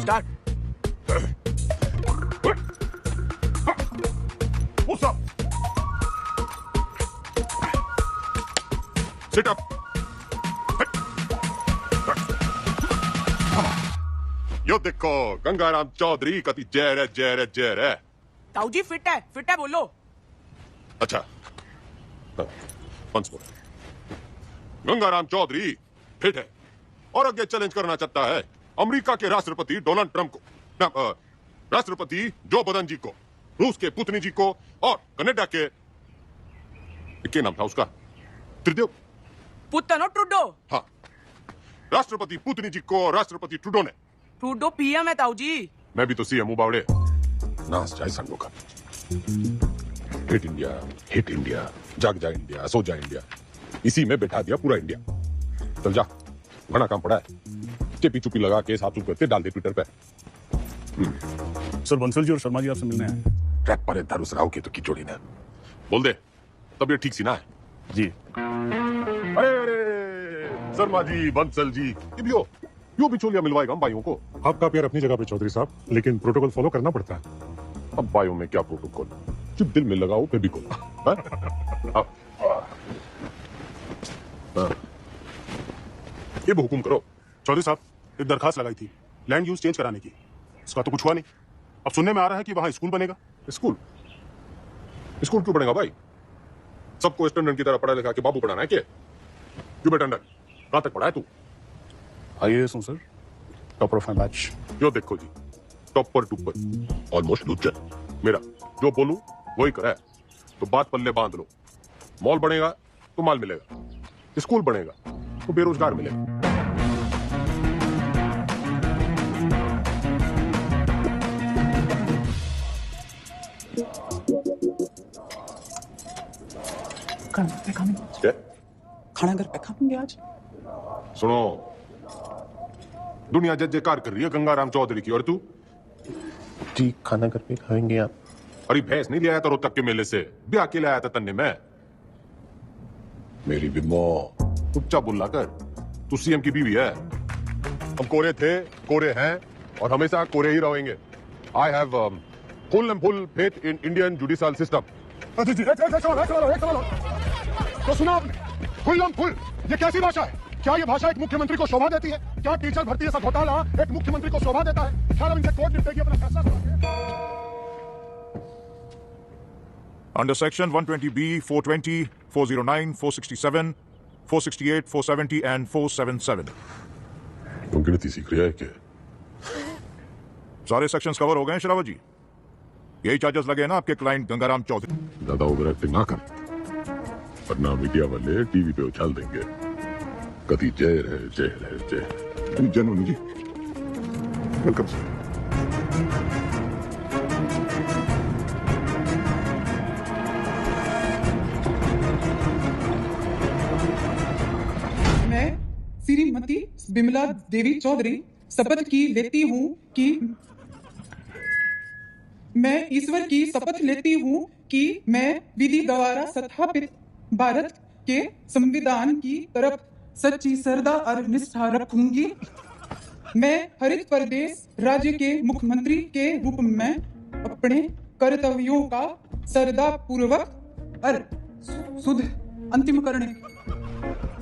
Start. What's up? Sit up. यो देखो गंगाराम चौधरी कति जहर है जहर है जहर है। ताऊ जी फिट है बोलो। अच्छा once more. Gangaram Chaudhary fit है और आगे चैलेंज करना चाहता है अमेरिका के राष्ट्रपति डोनाल्ड ट्रंप को, राष्ट्रपति जो बदन जी को, रूस के पुतिन जी को और कनाडा के क्या नाम था उसका, त्रिदेव पुतनो ट्रूडो। हाँ, राष्ट्रपति पुतिन जी को राष्ट्रपति ट्रूडो ने। ट्रूडो पीएम है ताऊ जी। मैं भी तो सीएम हूं बावड़े। नाच जाए संगो का हिट इंडिया जाग जा इंडिया सो जा इंडिया, इसी में बैठा दिया पूरा इंडिया। चल जा, बड़ा काम पड़ा है, चेपी चुपी लगा के साफ सुथरे करते डाल दे ट्विटर पे। सर बंसल जी और शर्मा जी आपसे मिलने आए। ट्रैक पर दारूस राव के तो किचोड़ी ने बोल दे तबीयत ठीक सी ना है जी। अरे शर्मा जी बंसल जी ये भी हो, यूं भी चोलिया मिलवाएगा हम भाइयों को। आपका प्यार अपनी जगह पे चौधरी साहब, लेकिन प्रोटोकॉल फॉलो करना पड़ता है। अब भाइयों में क्या प्रोटोकॉल, जब दिल में लगाओ फिर भी को। ये भी हुकुम करो। चौधरी साहब एक दरखास्त लगाई थी लैंड यूज चेंज कराने की, इसका तो कुछ हुआ नहीं। अब सुनने में आ रहा है कि वहां स्कूल बनेगा। स्कूल स्कूल क्यों बनेगा भाई? सबको स्टैंडर्ड की तरह पढ़ा लिखा के बाबू पढ़ाना है क्या? क्यों बेटा टंडन कहां तक पढ़ा है तू? आईएएस हूं sir, topper of my batch. यो देखो जी, टॉपर टूपर ऑलमोस्ट लूचर। मेरा जो बोलूं वही करा है, तो बात पल्ले बांध लो। मॉल बनेगा तो माल मिलेगा, स्कूल बनेगा तो बेरोजगार मिलेगा। क्या? खाना घर पे खाएंगे आज। सुनो, दुनिया जय जयकार कर रही है गंगाराम चौधरी की, और तू? जी खाना घर पे खाएंगे आप। अरे भैंस नहीं ले आया था रोहतक के मेले से, ब्याह के ले आया था तन्ने में। मेरी बिम्बो चुपचाप बोला कर, तू सीएम की बीवी है। हम कोरे थे, कोरे हैं और हमेशा कोरे ही रहेंगे। I have full and full faith in Indian judicial system. तो सुना आपने, फुल ये कैसी भाषा है? क्या ये भाषा एक मुख्यमंत्री को शोभा देती है? क्या टीचर भर्ती जैसा घोटाला एक मुख्यमंत्री को शोभा देता है? खैर हम इनसे कोर्ट निपटेगी, अपना फैसला सुनाएंगे। Under Section 120B, 420, 409, 467, 468, 470 and 477. तुम गिनती सीख रहे हैं क्या? सारे सेक्शंस कवर हो गए हैं शरावत जी। यही चार्जेस लगे हैं ना आपके क्लाइंट गंगाराम चौधरी। ज्यादा ओवर एक्टिंग ना कर, वरना मीडिया वाले टीवी पे उछाल देंगे कभी जहर है जहर है जहर। जनू जी वेलकम सर। मैं श्रीमती बिमला देवी चौधरी शपथ की लेती हूँ कि मैं ईश्वर की शपथ लेती हूँ कि मैं विधि द्वारा स्थापित भारत के संविधान की तरफ सच्ची श्रद्धा और निष्ठा रखूंगी। मैं हरित प्रदेश राज्य के मुख्यमंत्री के रूप में अपने कर्तव्यों का श्रद्धा पूर्वक और शुद्ध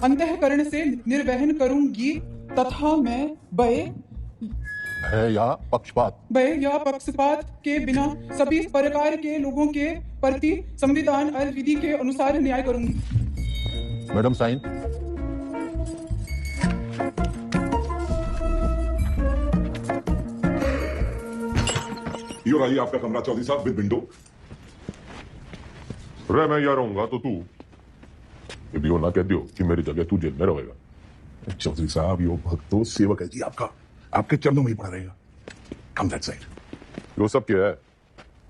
अंतःकरण से निर्वहन करूंगी तथा मैं भय या पक्षपात के बिना सभी प्रकार के लोगों के प्रति संविधान और विधि के अनुसार न्याय करूंगी। Madam sign. यो रही आपका कमरा चौधरी साहब विद विंडो। रे मैं यहाँ रहूंगा तो तू ये भी होना कह दियो कि मेरी जगह तू जेल में रहेगा। चौधरी साहब यो भक्त तो सेवक है जी आपका, आपके चरणों में ही पड़ा रहेगा। कम दैट साइड। यो सब क्या है?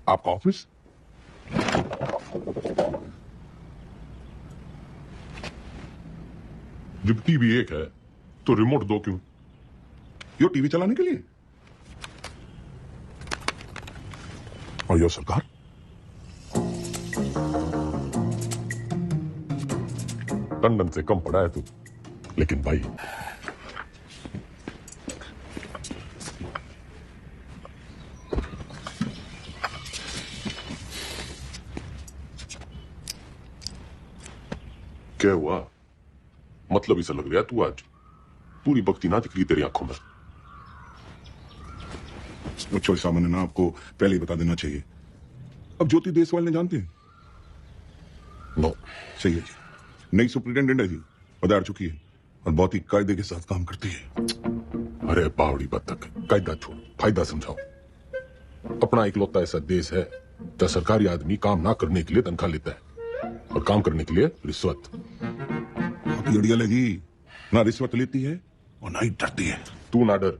आपका ऑफिस? जब टीवी एक है तो रिमोट दो क्यों? यो टीवी चलाने के लिए और यो सरकार। टंडन से कम पड़ा है तू, लेकिन भाई क्या हुआ? मतलब इसे लग रहा है तू आज पूरी भक्ति ना दिख रही तेरी आंखों में। चोरी साहब ने ना आपको पहले ही बता देना चाहिए। अब ज्योति देसवाल ने जानते हैं? नो। सही है जी, नई सुप्रिंटेंडेंट है जी, पधार चुकी है और बहुत ही कायदे के साथ काम करती है। अरे बावड़ी बतख, कायदा छोड़, फायदा समझाओ। अपना इकलौता ऐसा देश है जहाँ सरकारी आदमी काम ना करने के लिए तनख्वाह लेता है और काम करने के लिए रिश्वत। आपकी अड़ियल है जी, ना रिश्वत लेती है और ना ही डरती है। तू ना डर,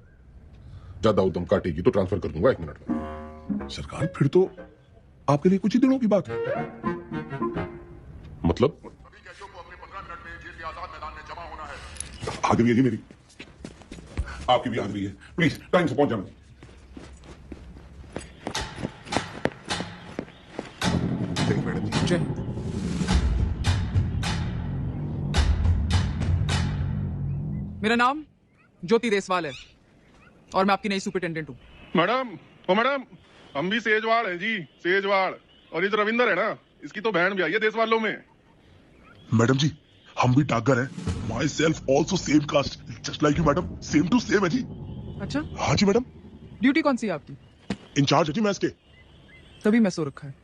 ज्यादा उद्यम काटेगी तो ट्रांसफर कर दूंगा 1 मिनट में। सरकार फिर तो आपके लिए कुछ ही दिनों की बात है। मतलब? हाजिरी है जी मेरी, आपकी भी हाजिरी है। प्लीज टाइम से पहुंच जाना। मैडम जी, मेरा नाम ज्योति देसवाल है और मैं आपकी नई सुपरिटेंडेंट हूँ। मैडम, ओ मैडम, हम भी सेजवाड़ हैं जी, सेजवाड़। और ये जो रविंदर है ना, इसकी तो बहन भी आई है देश वालों में। मैडम जी, हम भी डाकघर हैं। Myself also same caste, just like you madam, same to same है जी। अच्छा, हाँ जी मैडम। ड्यूटी कौन सी है आपकी? इंचार्ज है जी मैच के। तभी मैं सो रखा है।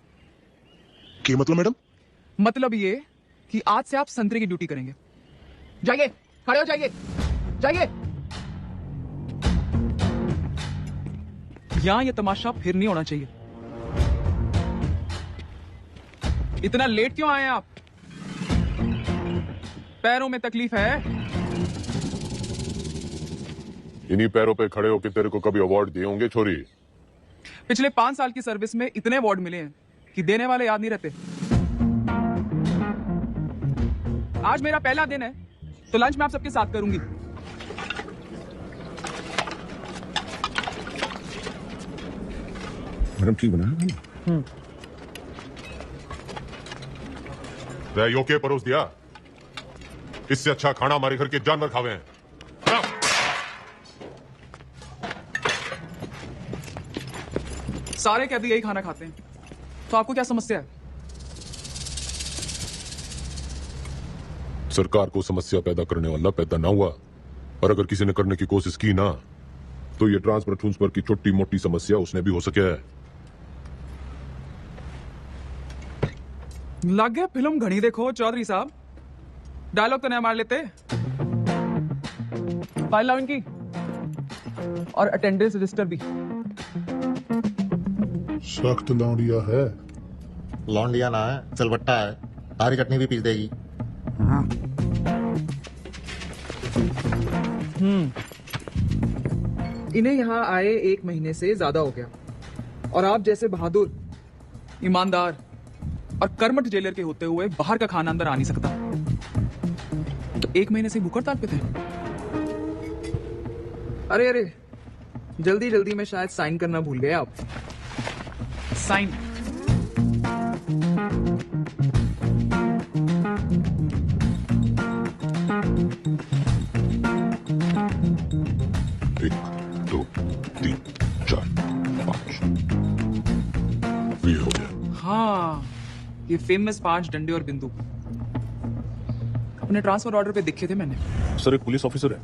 क्या मतलब मैडम? मतलब ये कि आज से आप संतरे की ड्यूटी करेंगे। जाइए, खड़े हो जाइए, जाइए। यहां ये तमाशा फिर नहीं होना चाहिए। इतना लेट क्यों आए आप? पैरों में तकलीफ है? इन्हीं पैरों पे खड़े होकर तेरे को कभी अवार्ड दिए होंगे छोरी? पिछले 5 साल की सर्विस में इतने अवार्ड मिले हैं कि देने वाले याद नहीं रहते। आज मेरा पहला दिन है तो लंच मैं आप सबके साथ करूंगी। मैडम ठीक बना है? यो के परोस दिया, इससे अच्छा खाना हमारे घर के जानवर खावे हैं। सारे कैदी यही खाना खाते हैं, तो आपको क्या समस्या है? सरकार को समस्या पैदा करने वाला पैदा ना हुआ, और अगर किसी ने करने की कोशिश की ना, तो ये ट्रांसफर ट्रांसफर की छोटी मोटी समस्या उसने भी हो सके है। लग गया फिल्म घनी देखो चौधरी साहब, डायलॉग तो नहीं मार लेते। फाइल लाओ इनकी, और अटेंडेंस रजिस्टर भी। सख्त लौंडिया है। लौंडिया ना है, चलबट्टा है, हरी चटनी भी पीस देगी। इन्हें यहाँ आए 1 महीने से ज्यादा हो गया, और आप जैसे बहादुर, ईमानदार और कर्मठ जेलर के होते हुए बाहर का खाना अंदर आ नहीं सकता। तो 1 महीने से भूख हड़ताल पे थे। अरे अरे, जल्दी जल्दी में शायद साइन करना भूल गए आप। साइन। एक, 2, 3, 4, 5 ये हो गया। हाँ, ये फेमस 5 डंडे और बिंदु अपने ट्रांसफर ऑर्डर पे दिखे थे मैंने। सर, एक पुलिस ऑफिसर है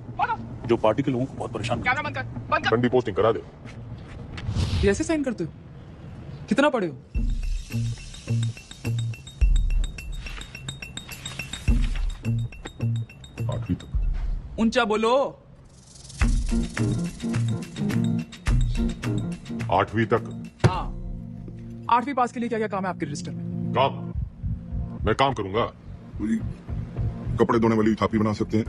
जो पार्टी के लोगों को बहुत परेशान करता है। कैमरा बंद कर। ठंडी पोस्टिंग करा दे। ये ऐसे साइन करते हो? कितना पढ़े हो? आठवीं तक। ऊंचा बोलो। 8वीं तक। हाँ, 8वीं पास के लिए क्या क्या काम है आपके रजिस्टर में? काम? मैं काम करूंगा। वही, कपड़े धोने वाली थापी बना सकते हैं,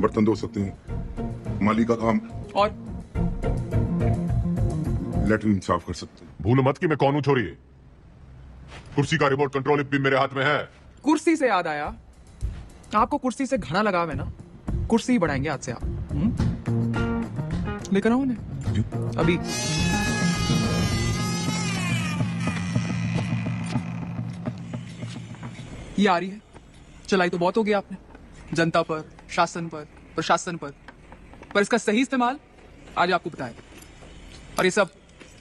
बर्तन धो सकते हैं, माली का काम, और लेटरिन साफ कर सकते हैं। भूल मत कि मैं कौन हूं छोरी। कुर्सी का रिमोट कंट्रोल भी मेरे हाथ में है। कुर्सी से याद आया, आपको कुर्सी से घना लगाव है ना, कुर्सी ही बढ़ाएंगे आज से आप। लेकर आओ उन्हें अभी। ये आ रही है। चलाई तो बहुत हो गया आपने, जनता पर, शासन पर, प्रशासन पर इसका सही इस्तेमाल आज आपको बताएगा। और ये सब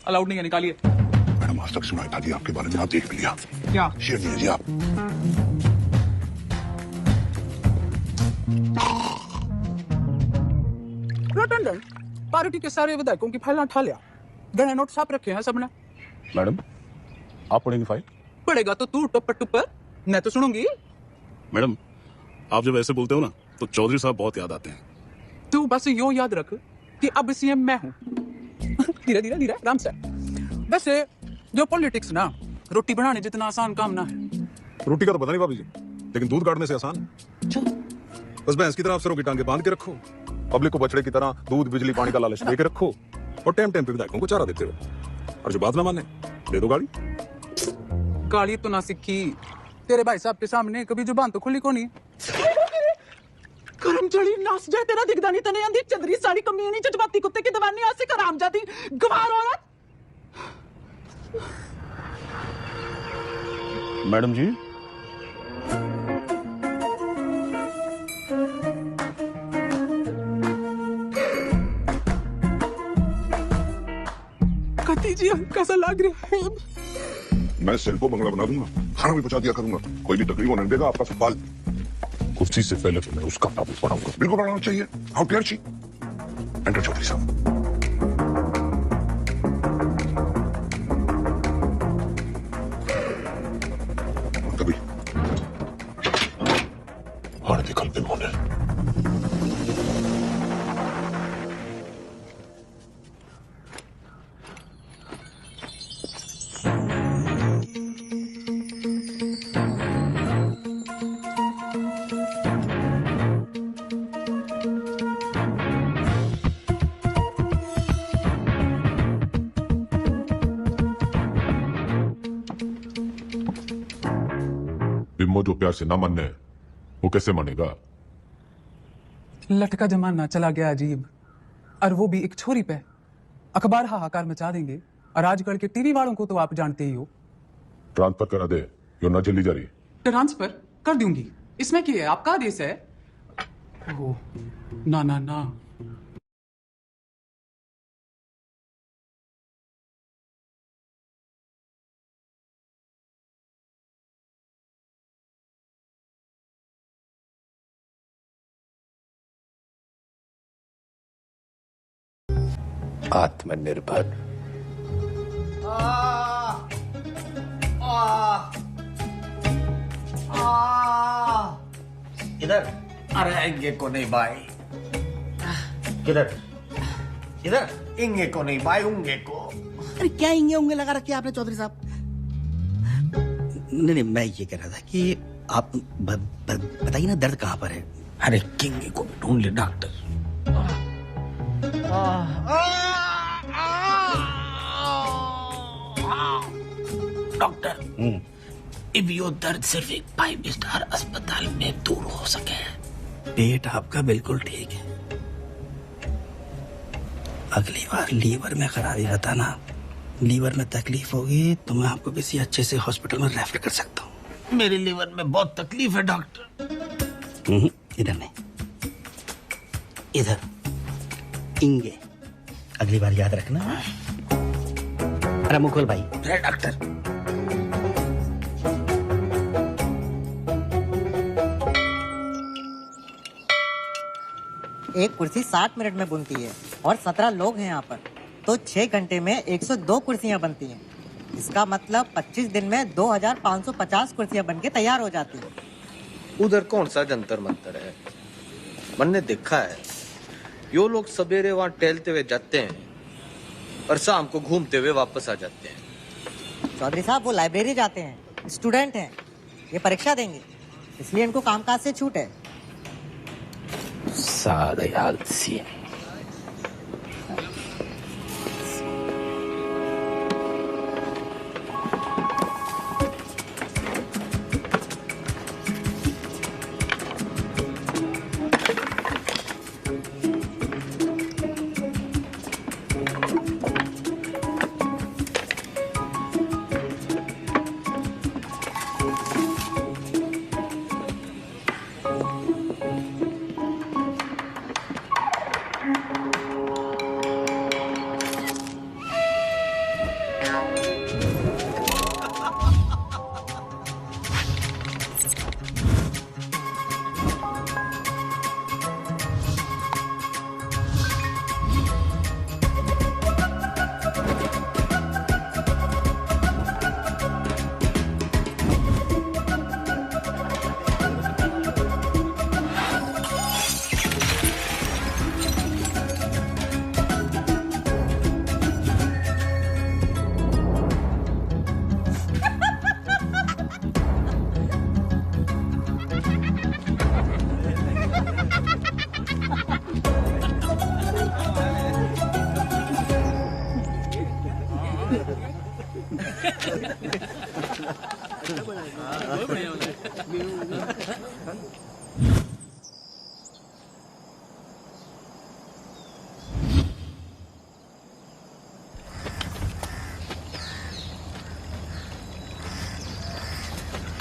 अलाउड नहीं है, निकालिए। मैडम, आज तक सुनाई था जी आपके बारे में, आप देख भी लिया। क्या? शेर नहीं है जी आप। हेलो टेंडेंट, पार्टी के सारे विधायकों की फाइल उठा लिया, गणे नोट साफ रखे हैं सबने। मैडम, आप पढ़ेंगे फाइल? पड़ेगा तो तू टप्पर टुप्पर, मैं तो सुनूंगी। मैडम, आप जब ऐसे बोलते हो ना तो चौधरी साहब बहुत याद आते हैं। तू बस यो याद रख कि अब सीएम मैं हूँ। धीरे धीरे धीरे आराम से। वैसे जो पॉलिटिक्स ना रोटी बनाने जितना आसान काम ना है। रोटी का तो पता नहीं भाभी जी, लेकिन दूध काटने से आसान है। बस भैंस की तरह अफसरों की टांगे बांध के रखो, पब्लिक को बछड़े की तरह दूध बिजली पानी का लालच दे के रखो, और टाइम टाइम पे विधायकों को चारा देते रहो, और जो बात ना माने दे दो गाड़ी। गाली तो ना सीखी, तेरे भाई साहब के सामने कभी जुबान तो खुली को नहीं। करमचड़ी नाच जाए तेरा दिखदा नहीं तने आंधी चंदरी साड़ी कमीनी जज्बाती कुत्ते की दवानी आसे कराम जाती गवार औरत। मैडम जी, कती जी कैसा लग रहा है? मैं सेल को बंगला बना दूंगा, खाना भी पहुंचा दिया करूंगा, कोई भी तकलीफ होने देगा आपका सवाल। कुर्सी से पहले तो मैं उसका ताबूत बनाऊंगा। बिल्कुल बनाना चाहिए। How dare she. Enter Chaudhary साहब। कभी हाणे दे कल्पे मोने बिम्बो जो प्यार से ना मानने वो कैसे मानेगा? लटका जमाना चला गया अजीब, और वो भी एक छोरी पे। अखबार हाहाकार मचा देंगे, और आजकल के टीवी वालों को तो आप जानते ही हो। ट्रांसफर करा दे, यो ना जल्दी जा रही। ट्रांसफर कर दूंगी, इसमें क्या है, आपका आदेश है। ओह, ना ना ना, आत्मनिर्भर। इधर। अरे इंगे को नहीं भाई, किधर? इधर। इंगे को नहीं भाई, उंगे को। अरे क्या इंगे उंगे लगा रखे आपने चौधरी साहब? नहीं नहीं, मैं ये कह रहा था कि आप बताइए ना दर्द कहाँ पर है? अरे किंगे को भी ढूंढ ले डॉक्टर। डॉक्टर, अब यो दर्द सिर्फ एक 5 स्टार अस्पताल में दूर हो सके। पेट आपका बिल्कुल ठीक है। अगली बार लीवर में खराबी बताना, लीवर में तकलीफ होगी तो मैं आपको किसी अच्छे से हॉस्पिटल में रेफर कर सकता हूँ। मेरे लीवर में बहुत तकलीफ है डॉक्टर। इधर नहीं, इधर। इंगे, अगली बार याद रखना। अरे मुकुल भाई। अरे डॉक्टर, एक कुर्सी 60 मिनट में बनती है और 17 लोग हैं यहाँ पर, तो 6 घंटे में 102 कुर्सियाँ बनती हैं। इसका मतलब 25 दिन में 2550 कुर्सियाँ बनके तैयार हो जाती हैं। उधर कौन सा जंतर मंतर है? मैंने देखा है, यो लोग सवेरे वहाँ टहलते हुए जाते हैं और शाम को घूमते हुए वापस आ जाते हैं। चौधरी साहब वो लाइब्रेरी जाते हैं, स्टूडेंट हैं, ये परीक्षा देंगे, इसलिए इनको कामकाज से छूट है। सारे आलसी।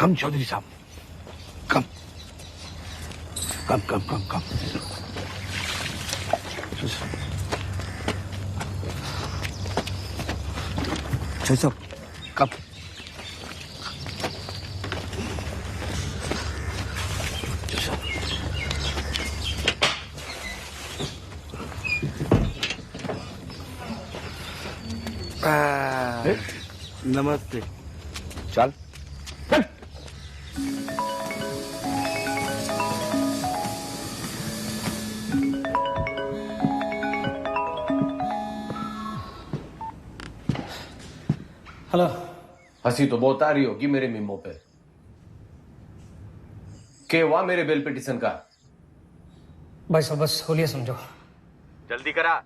कम चौधरी साहब, कम कम कम कम कम। चौधरी साहब कम। नमस्ते। चल हेलो। हंसी तो बहुत आ रही होगी मेरे मीमो पे। के हुआ मेरे बेल पिटीशन का? भाई साहब बस होलिया समझो। जल्दी करा।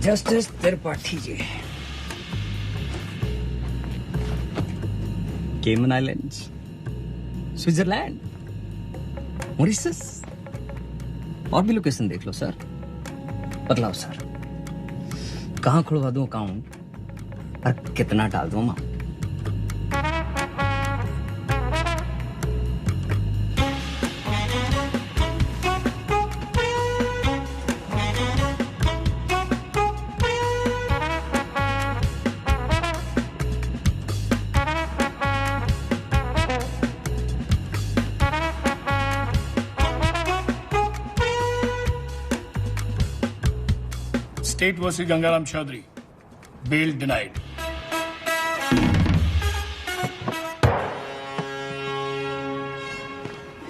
जस्टिस त्रिपाठी जी, केमन आइलैंड्स, स्विट्जरलैंड, मॉरिशस और भी लोकेशन देख लो सर। बतलाओ सर, कहाँ खुलवा दूं अकाउंट और कितना डाल दूं amount? State versus Gangaram Chaudhary. Bail denied.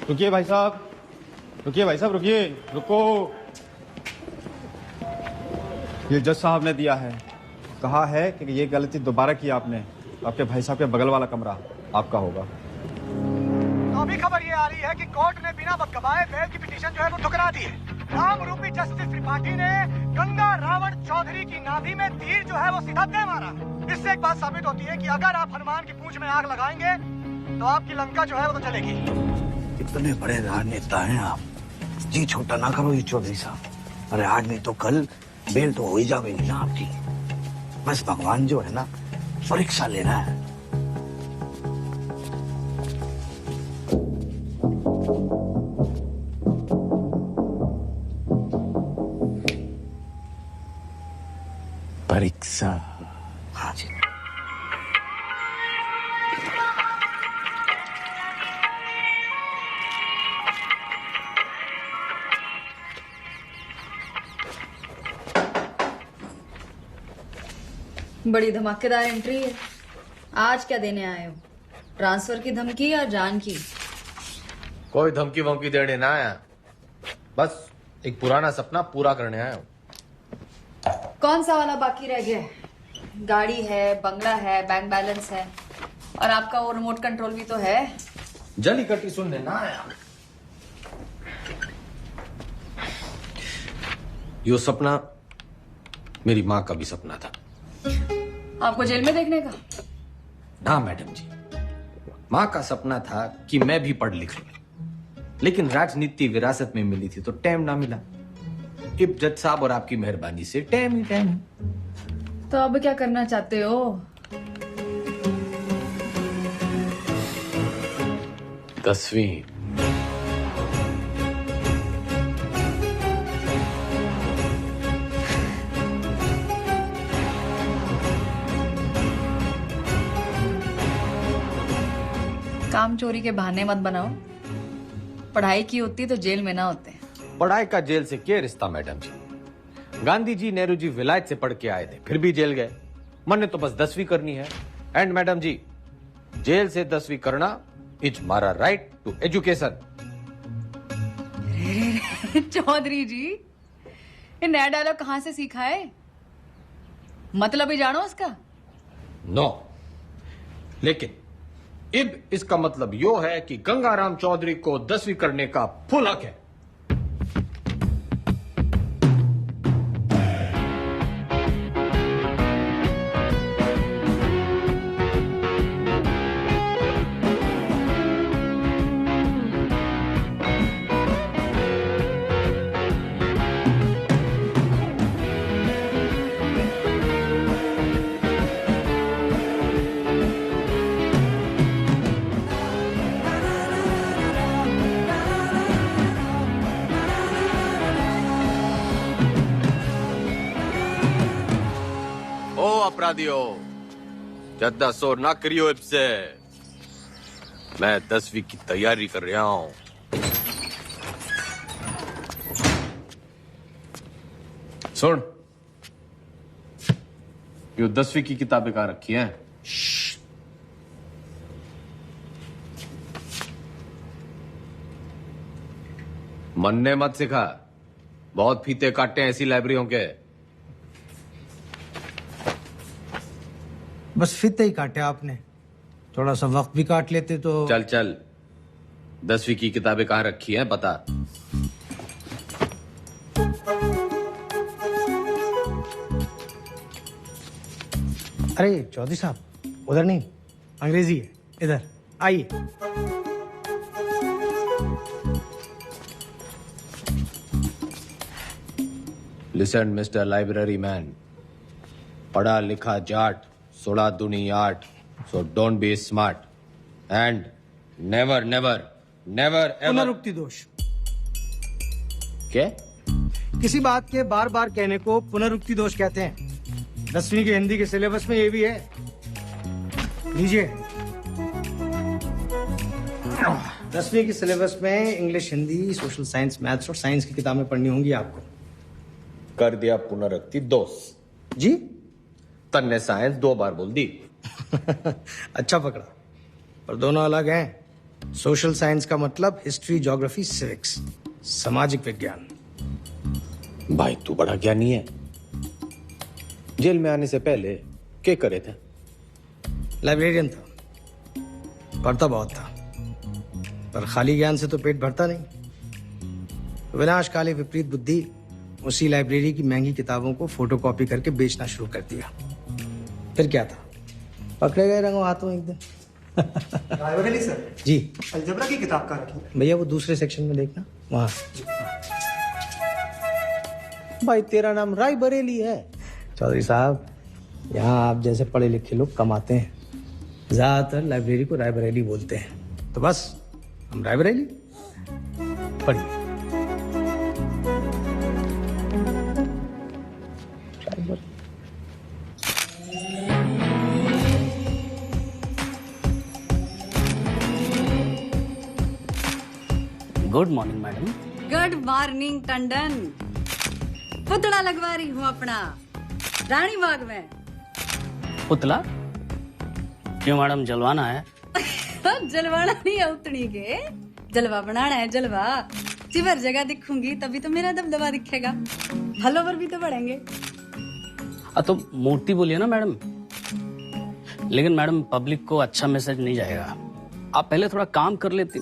रुकिए भाई साहब, रुकिए भाई साहब, रुकिए, रुको। ये जज साहब ने दिया है, कहा है कि ये गलती दोबारा की आपने, आपके भाई साहब के बगल वाला कमरा आपका होगा। तो अभी खबर ये आ रही है कि कोर्ट ने बिना वक्त गवाए बेल की पिटीशन जो है वो ठुकरा दी है। राम रूपी जस्टिस त्रिपाठी ने गंगा रावण चौधरी की नाभि में तीर जो है वो सीधा दे मारा। इससे एक बात साबित होती है कि अगर आप हनुमान की पूंछ में आग लगाएंगे तो आपकी लंका जो है वो तो जलेगी। इतने बड़े राजनेता हैं आप, जी छोटा ना करो ये चौधरी साहब। अरे आज नहीं तो कल बेल तो हो ही जाएगी ना आपकी। बस भगवान जो है ना परीक्षा ले रहा है। परीक्षा। हाँ जी। बड़ी धमाकेदार एंट्री है। आज क्या देने आए हो? ट्रांसफर की धमकी या जान की? कोई धमकी वमकी देने ना आया, बस एक पुराना सपना पूरा करने आया हूँ। कौन सा वाला बाकी रह गया है? गाड़ी है, बंगला है, बैंक बैलेंस है और आपका वो रिमोट कंट्रोल भी तो है। जली कटी सुनने ना आया। यो सपना मेरी माँ का भी सपना था। आपको जेल में देखने का? ना मैडम जी, माँ का सपना था कि मैं भी पढ़ लिख लूं, लेकिन राजनीति विरासत में मिली थी तो टाइम ना मिला। इब जज साहब और आपकी मेहरबानी से टाइम ही टाइम। तो अब क्या करना चाहते हो? 10वीं। काम चोरी के बहाने मत बनाओ। पढ़ाई की होती तो जेल में ना होते। पढ़ाई का जेल से क्या रिश्ता मैडम जी? गांधी जी, नेहरू जी विलायत से पढ़ के आए थे, फिर भी जेल गए। मन ने तो बस 10वीं करनी है। एंड मैडम जी, जेल से 10वीं करना इज मारा राइट टू एजुकेशन। चौधरी जी, ये नया डायलॉग कहां से सीखा है? मतलब ही जानो उसका? नो, लेकिन इब इसका मतलब यो है कि गंगाराम चौधरी को 10वीं करने का फुल हक है। करा दियो। ज्यादा शोर ना करियो इससे। मैं 10वीं की तैयारी कर रहा हूं। सुन, यो 10वीं की किताबें कहाँ रखी हैं? मन्ने मत सिखा, बहुत फीते काटे हैं ऐसी लाइब्रेरियों के। बस फीते ही काटे आपने, थोड़ा सा वक्त भी काट लेते तो। चल चल, 10वीं की किताबें कहाँ रखी हैं बता। अरे चौधरी साहब, उधर नहीं, अंग्रेजी है, इधर आइए। लिसन मिस्टर लाइब्रेरी मैन, पढ़ा लिखा जाट, सोड़ा दुनी आट, so don't be smart and never never never ever. पुनरुक्ति दोष। क्या? किसी बात के बार बार कहने को पुनरुक्ति दोष कहते हैं। 10वीं के हिंदी के सिलेबस में ये भी है, लीजिए। 10वीं के सिलेबस में English, Hindi, social science, maths और साइंस की किताबें पढ़नी होंगी आपको। कर दिया पुनरुक्ति दोष जी। तन्ने साइंस 2 बार बोल दी। अच्छा पकड़ा, पर दोनों अलग हैं। सोशल साइंस का मतलब हिस्ट्री, ज्योग्राफी, सिविक्स, सामाजिक विज्ञान। भाई तू बड़ा ज्ञानी है। जेल में आने से पहले क्या करे थे? लाइब्रेरियन था, पढ़ता बहुत था, पर खाली ज्ञान से तो पेट भरता नहीं। विनाशकाली विपरीत बुद्धि उसी लाइब्रेरी की महंगी किताबों को फोटोकॉपी करके बेचना शुरू कर दिया। फिर क्या था, पकड़े गए रंगों हाथों एक दिन। रायबरेली सर जी। अलजबरा की किताब कहाँ रखी? भैया वो दूसरे सेक्शन में देखना, वहां। भाई तेरा नाम रायबरेली है? चौधरी साहब, यहाँ आप जैसे पढ़े लिखे लोग कम आते हैं, ज्यादातर लाइब्रेरी को रायबरेली बोलते हैं, तो बस हम रायबरेली। पढ़िए। Good morning madam. Good morning Tandon. पुतला लगवा रही हूँ अपना रानी बाग में। पुतला क्यों मैडम, जलवाना है? जलवाना नहीं है उतनी के, जलवा बनाना है जलवा। जिवर जगह दिखूंगी तभी तो मेरा दबदबा दिखेगा, फॉलोवर भी तो बढ़ेंगे। तो मूर्ति बोलिए ना मैडम। लेकिन मैडम पब्लिक को अच्छा मैसेज नहीं जाएगा, आप पहले थोड़ा काम कर लेती।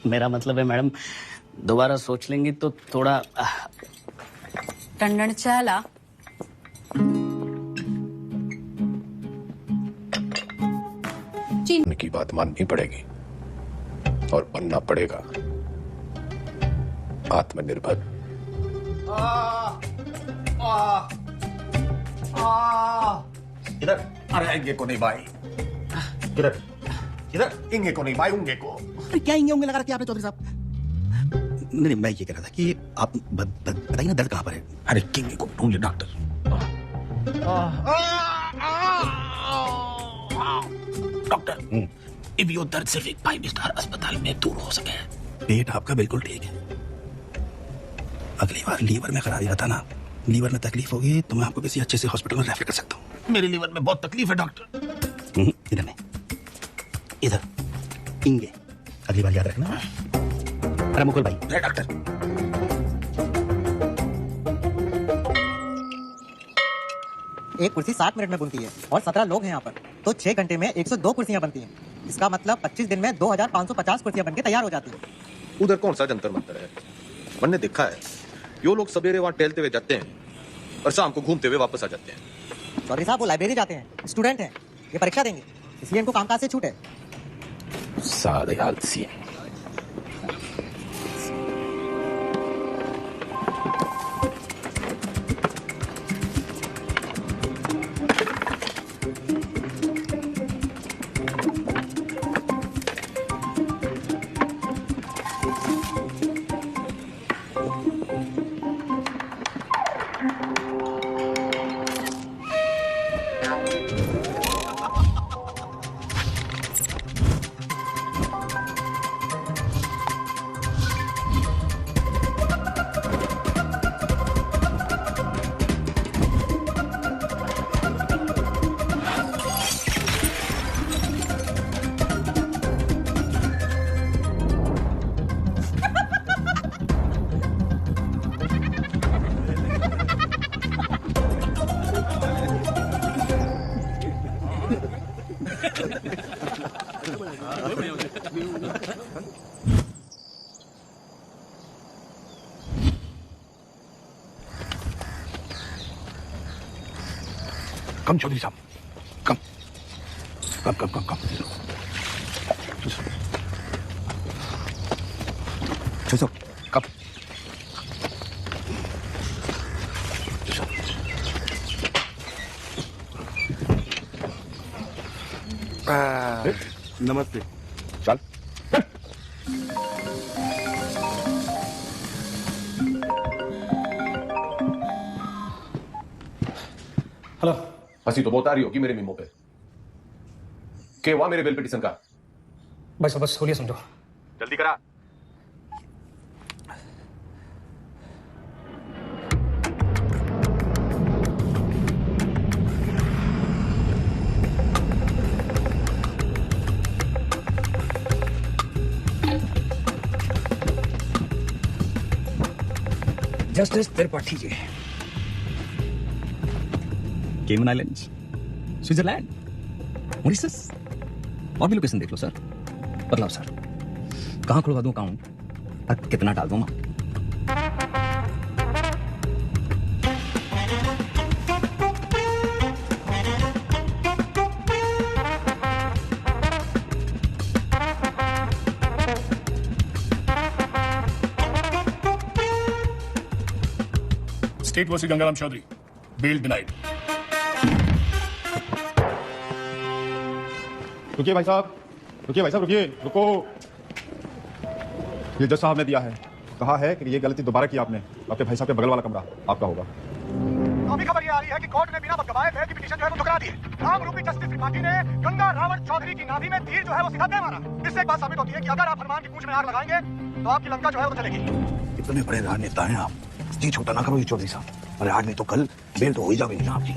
मेरा मतलब है मैडम, दोबारा सोच लेंगी तो थोड़ा। टंडन चाला उनकी बात माननी पड़ेगी और बनना पड़ेगा आत्मनिर्भर। इधर। अरे इंगे को नहीं भाई, किधर किधर? इंगे को नहीं भाई, उंगे को। अरे क्या इंगे उंगे लगा रखे आपने चौधरी साहब? नहीं, मैं ये कह रहा था कि आप बताइए ना, दर्द कहाँ पर है? अरे किंगे को ढूंढ ले डॉक्टर। डॉक्टर, if your दर्द सिर्फ एक 5-स्टार अस्पताल में दूर हो सके। पेट आपका बिल्कुल ठीक है। अगली बार लीवर में खराबी रहता ना, लीवर में तकलीफ होगी तो मैं आपको किसी अच्छे से हॉस्पिटल में रेफर कर सकता हूँ। मेरे लीवर में बहुत तकलीफ है डॉक्टर। इधर नहीं, इधर इंगे। अगली बार याद रखना। अरे मुकुल भाई। अरे डॉक्टर, एक कुर्सी 60 मिनट में बनती है और 17 लोग हैं यहाँ पर, तो 6 घंटे में 102 कुर्सियाँ बनती हैं। इसका मतलब 25 दिन में 2550 कुर्सियाँ बनके तैयार हो जाती हैं। उधर कौन सा जंतर मंतर है? मैंने देखा है, यो लोग सवेरे वहाँ टहलते हुए जाते हैं और शाम को घूमते हुए वापस आ जाते हैं। चौधरी साहब वो लाइब्रेरी जाते हैं, स्टूडेंट हैं, ये परीक्षा देंगे, इसलिए इनको कामकाज से छूट है। सारे आलसी। कम चौधरी साहब, कम कम कम कम कम साहब, कम नमस्ते। चल हेलो। हंसी तो बहुत आ रही होगी मेरे मीमो पे। क्या हुआ मेरे बेल पिटीशन का? भाई साहब बस खोलिए समझो। जल्दी करा। जस्टिस त्रिपाठी जी, केमन आइलैंड्स, स्विट्जरलैंड, मॉरिशस, और भी लोकेशन देख लो सर। बतलाओ सर, कहाँ खुलवा दूं अकाउंट और कितना डाल दूं मैं? State versus Gangaram Chaudhary. Bail denied. रुकिए भाई साहब, रुकिए भाई साहब, रुकिए, रुको। ये जज साहब ने दिया है, कहा है कि ये गलती दोबारा की आपने, आपके भाई साहब के बगल वाला कमरा आपका होगा। तो अभी खबर ये आ रही है कि कोर्ट ने बिना वक्त गवाए बेल की पिटीशन जो है वो ठुकरा दी है। नाम रूपी जस्टिस त्रिपाठी ने गंगा रावण चौधरी की नाभि में तीर जो है वो सीधा दे मारा। इससे एक बात साबित होती है कि अगर आप हनुमान की पूंछ में आग लगाएंगे तो आपकी लंका जो है वो चलेगी। इतने बड़े राजनेता हैं आप, जी छोटा ना करो ये चौधरी साहब। अरे आज नहीं तो कल बेल तो हो ही जाएगी ना आपकी।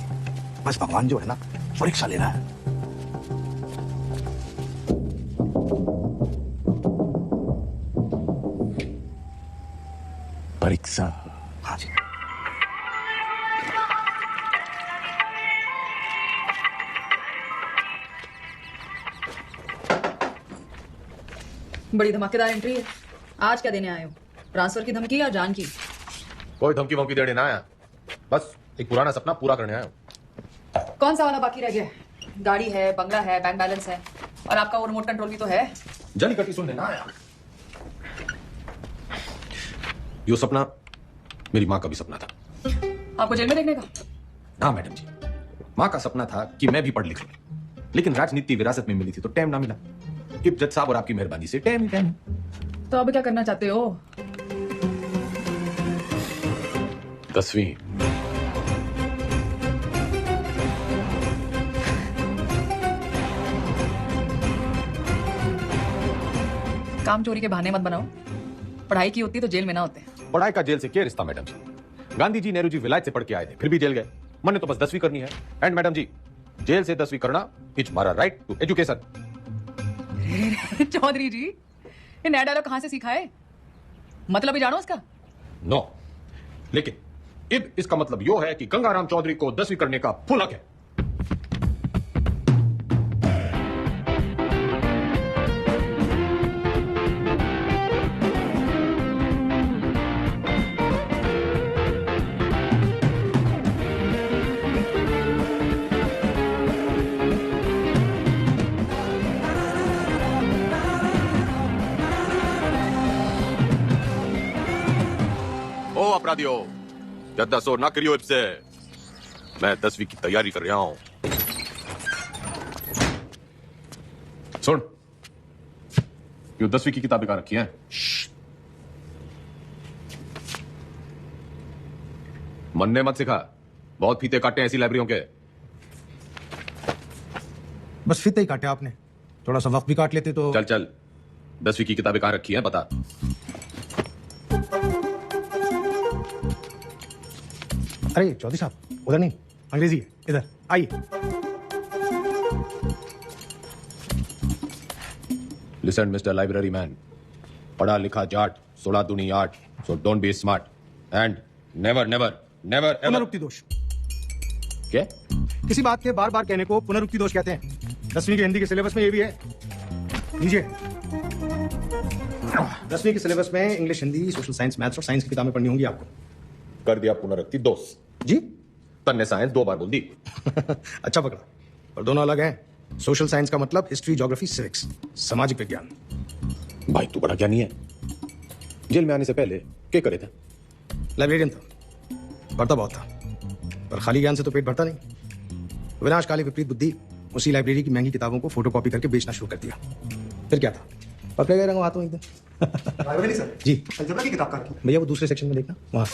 बस भगवान जो है ना परीक्षा ले रहा है। परीक्षा, हाँ जी। बड़ी धमाकेदार एंट्री है। आज क्या देने आए हो? ट्रांसफर की धमकी या जान की? कोई धमकी वमकी देने ना आया, बस एक पुराना सपना पूरा करने आया हूं। कौन सा वाला बाकी रह गया है? गाड़ी है, बंगला है, बैंक बैलेंस है, और आपका वो रिमोट कंट्रोल भी तो है। जली कटी सुनने ना आया। यो सपना मेरी माँ का भी सपना था। आपको जेल में देखने का? हाँ मैडम जी, माँ का सपना था कि मैं भी पढ़ लिख लूं, लेकिन राजनीति विरासत में मिली थी तो टाइम ना मिला। कि जज साहब और आपकी मेहरबानी से टाइम ही टाइम। तो अब क्या करना चाहते हो? 10वीं। काम चोरी के बहाने मत बनाओ। पढ़ाई की होती तो जेल में ना होते। पढ़ाई का जेल से क्या रिश्ता मैडम जी? गांधी जी नेहरू जी विलायत से पढ़ के आए थे, फिर भी जेल गए। मन ने तो बस 10वीं करनी है। एंड मैडम जी, जेल से 10वीं करना इट्स हमारा राइट टू एजुकेशन। चौधरी जी, ये नया डायलॉग कहां से सीखा है? मतलब ही जानो उसका? नो, लेकिन अब इसका मतलब यो है कि गंगाराम चौधरी को 10वीं करने का फुल हक है। ओ अपराधियों, ज्यादा शोर ना करियो इससे। मैं 10वीं की तैयारी कर रहा हूं। सुन, यो 10वीं की किताबें कहां रखी हैं? मन ने मत सिखा, बहुत फीते काटे ऐसी लाइब्रेरियों के। बस फीते ही काटे आपने, थोड़ा सा वक्त भी काट लेते तो। चल चल, 10वीं की किताबें कहां रखी हैं बता। अरे चौधरी साहब, उधर नहीं, अंग्रेजी है, इधर आइए। लिसन मिस्टर लाइब्रेरी मैन, पढ़ा लिखा जाट, 16 दूनी 8, so don't be smart and never never never ever. पुनरुक्ति दोष। क्या? किसी बात के बार बार कहने को पुनरुक्ति दोष कहते हैं। 10वीं के हिंदी के सिलेबस में ये भी है, लीजिए। 10वीं के सिलेबस में English, Hindi, social science, maths और साइंस की किताबें पढ़नी होंगी आपको। कर दिया पुनरुक्ति 2 जी। तन्ने साइंस 2 बार बोल दी। अच्छा पकड़ा, पर दोनों अलग हैं। सोशल साइंस का मतलब हिस्ट्री, ज्योग्राफी, सिविक्स, सामाजिक विज्ञान। भाई तू बड़ा ज्ञानी है। जेल में आने से पहले क्या करे थे? लाइब्रेरियन था, पढ़ता बहुत था, पर खाली ज्ञान से तो पेट भरता नहीं। विनाशकाली विपरीत बुद्धि उसी लाइब्रेरी की महंगी किताबों को फोटोकॉपी करके बेचना शुरू कर दिया। फिर क्या था, पकड़े गए रंगों हाथों एकदम। लाइब्रेरी सर जी, अलजेब्रा की किताब कहाँ की? भैया वो दूसरे सेक्शन में देखना, वहां।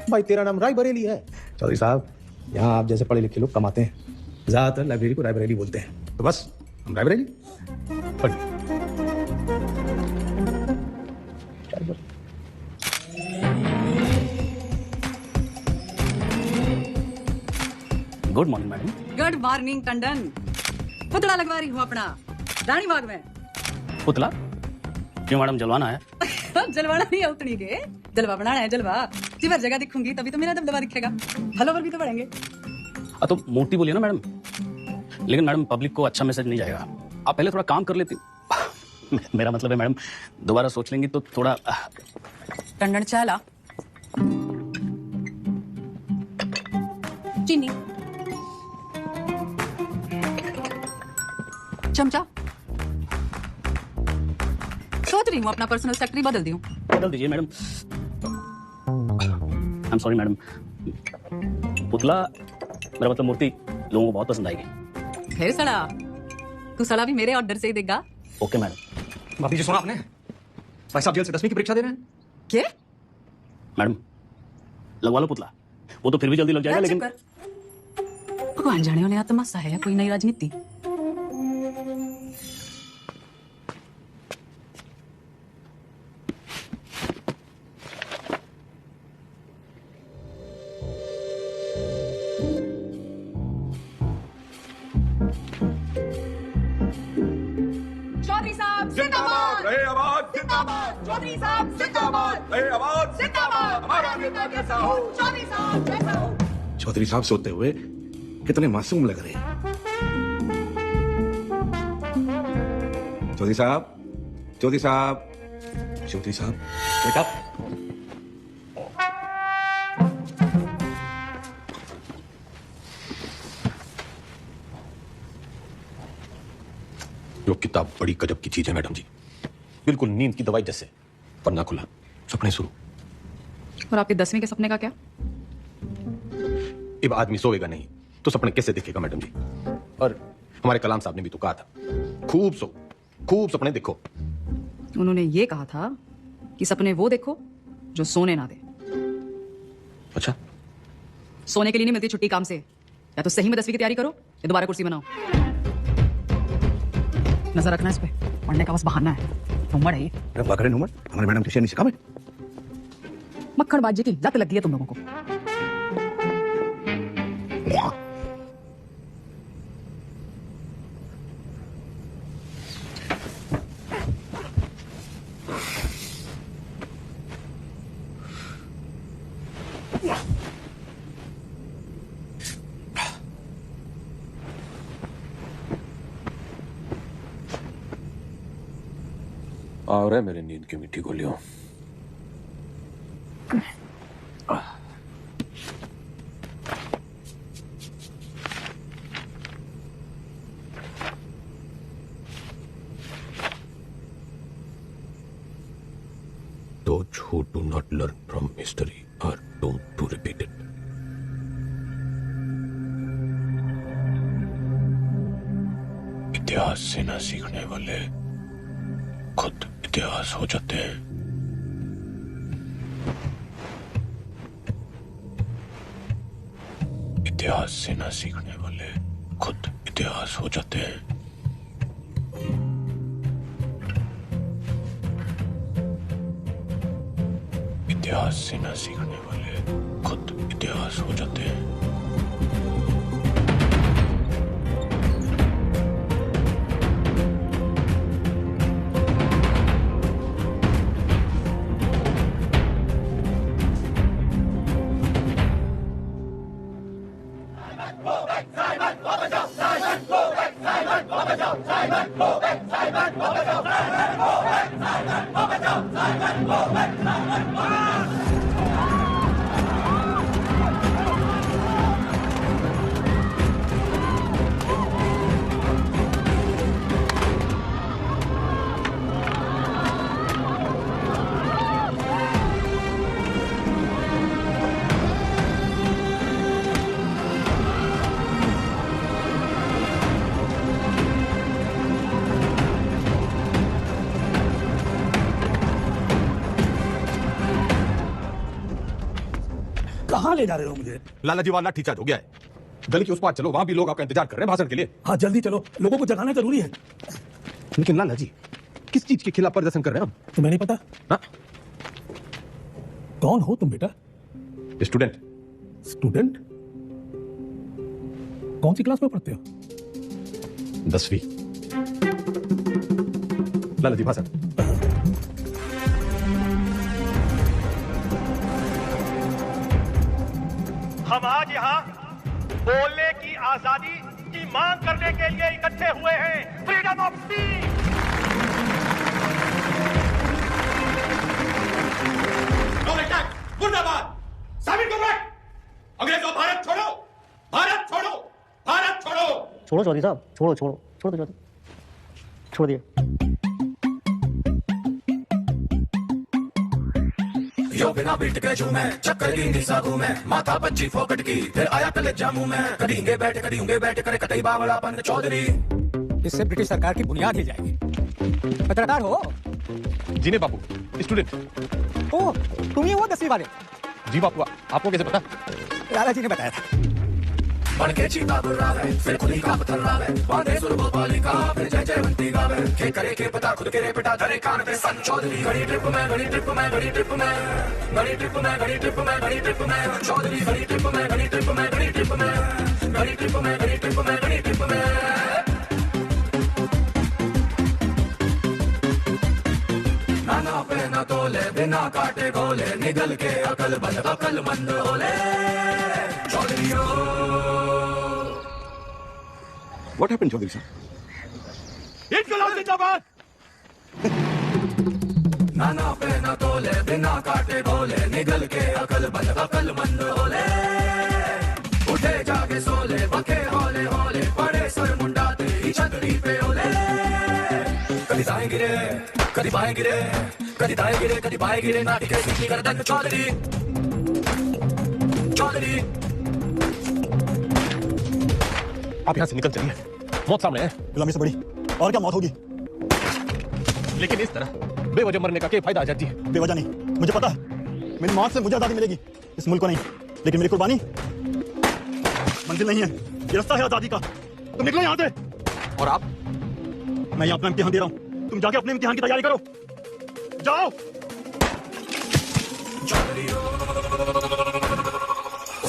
भाई तेरा नाम राय बरेली है। चौधरी साहब, यहाँ आप जैसे पढ़े लिखे लोग कमाते हैं, ज्यादातर लाइब्रेरी को रायबरेली बोलते हैं, तो बस हम रायबरेली। पढ़िए। Good morning madam. Good morning Tandon. पुतला लगवा रही हूँ अपना रानी बाग में। पुतला क्यों मैडम, जलवाना है? जलवाना नहीं है, उतनी के जलवा बनाना है। जलवा जिवर जगह दिखूंगी तभी तो मेरा दबदबा दिखेगा, फॉलोवर भी तो बढ़ेंगे। तो मोटी बोलिए ना मैडम। लेकिन मैडम पब्लिक को अच्छा मैसेज नहीं जाएगा, आप पहले थोड़ा काम कर लेती। मेरा मतलब है मैडम, दोबारा सोच लेंगी तो थोड़ा। टंडन चाला चीनी चमचा। सोच रही हूँ अपना पर्सनल सेक्रेटरी बदल दूं। बदल दीजिए madam. I am sorry madam. पुतला मेरा मतलब मूर्ति लोगों को बहुत पसंद आएगी। फिर सड़ा, तू सड़ा भी मेरे ऑर्डर से ही देगा। Okay madam. भाभी जी सुना आपने, भाई साहब जेल से 10वीं की परीक्षा दे रहे हैं। क्या मैडम लगवा लो पुतला, वो तो फिर भी जल्दी लग जाएगा। लेकिन भगवान जाने वाले तमाशा है कोई नई राजनीति। चौधरी साहब जिंदाबाद, रहे आवाज जिंदाबाद। चौधरी साहब जिंदाबाद, रहे आवाज जिंदाबाद। हमारा नेता जैसा हो, चौधरी साहब जैसा हो। चौधरी साहब सोते हुए कितने मासूम लग रहे हैं। चौधरी साहब, चौधरी साहब, चौधरी साहब, बेटा। यो किताब बड़ी गजब की चीज है मैडम जी, बिल्कुल नींद की दवाई जैसे। पन्ना खुला, सपने शुरू। और आपके 10वीं के सपने का क्या? अब आदमी सोएगा नहीं तो सपने कैसे देखेगा मैडम जी? और हमारे कलाम साहब ने भी तो कहा था, खूब सो, खूब सपने देखो। उन्होंने ये कहा था कि सपने वो देखो जो सोने ना दे। अच्छा, सोने के लिए नहीं मिलती छुट्टी काम से। या तो सही में 10वीं की तैयारी करो या दोबारा कुर्सी बनाओ। नजर रखना इस पे, पढ़ने का बस बहाना है। नुमड़ है ये। नुमड़ हमारे मैडम किसी ने सिखा में। मक्खड़बाजी की लत लगी है तुम लोगों को। आ रहे मेरे नींद की मीठी गोलियों। Those who do not learn from history are doomed to repeat it. इतिहास से ना सीखने वाले खुद इतिहास हो जाते हैं। इतिहास से ना सीखने वाले खुद इतिहास हो जाते हैं। इतिहास से ना सीखने वाले खुद इतिहास हो जाते हैं। कहाँ ले जा रहे हो मुझे? लाला जी वाला लाठीचार्ज हो गया है। गली के उस पार चलो, वहां भी लोग आपका इंतजार कर रहे हैं भाषण के लिए। हाँ जल्दी चलो, लोगों को जगाना जरूरी है। लेकिन लाला जी किस चीज के खिलाफ प्रदर्शन कर रहे हैं हम? तुम्हें नहीं पता? हाँ? कौन हो तुम बेटा? स्टूडेंट। स्टूडेंट? कौन सी क्लास में पढ़ते हो? 10वीं। लाला जी भाषण। हम आज यहाँ बोलने की आजादी की मांग करने के लिए इकट्ठे हुए हैं। Freedom of speech. मुर्दाबाद। साबित करो। अंग्रेजों भारत छोड़ो, भारत छोड़ो, भारत छोड़ो। छोड़ो चौधरी साहब, छोड़ो छोड़ो छोड़ दो, छोड़ दिया। यो बिना बीट के झूमे, चक्कर की निशा घूमे, माथा पंची फोकट की, फिर आया कले जामू में, कभी होंगे बैठ करे कतई बावड़ापन चौधरी। इससे ब्रिटिश सरकार की बुनियाद हिल जाएगी। पत्रकार हो? जी नहीं बापू, स्टूडेंट। ओह, तुम ही वो 10वीं वाले? जी बापू, आपको कैसे पता? लाला जी ने बताया था। बनके चीता बुर्रावे, फिर खुद ही का पत्थर रावे, बांधे सुर भोपाली का, फिर जय जयवंती गावे, के करे के पता खुद के रे पिटा धरे कान पे सन चौधरी। घड़ी ट्रिप में, घड़ी ट्रिप में, घड़ी ट्रिप में, घड़ी ट्रिप में, घड़ी ट्रिप में, घड़ी ट्रिप में, चौधरी घड़ी ट्रिप में, घड़ी ट्रिप में, घड़ी ट्रिप में, घड़ी ट्रिप में, घड़ी ट्रिप में, घड़ी ट्रिप में। नाना पे ना तोले, बिना काटे गोले, निगल के अकल बंद, अकल मंद होले चौधरी। What happened, चौधरी साहब? इनकलाब जिंदाबाद। नाना पे ना तोले, बिना काटे गोले, निगल के अकल बंद, अकल मंद होले उठे जाके सोले, बके होले होले, बड़े सर मुंडाते ही छतरी पे ओले। कभी दाएं गिरे, कभी बाएं गिरे, कभी दाएं गिरे, कभी बाएं गिरे, नाटी के सीटी गर्दन चौधरी। चौधरी आप यहाँ से निकल चलिए, मौत सामने है। गुलामी से बड़ी और क्या मौत होगी? लेकिन इस तरह बेवजह मरने का क्या फायदा आजाद जी? बेवजह नहीं, मुझे पता है मेरी मौत से मुझे आजादी मिलेगी, इस मुल्क को नहीं, लेकिन मेरी कुर्बानी मंजिल नहीं है, ये रास्ता है आजादी का। तुम निकलो यहाँ से। और आप? मैं यहाँ अपना इम्तिहान दे रहा हूँ, तुम जाके अपने इम्तिहान की तैयारी करो, जाओ।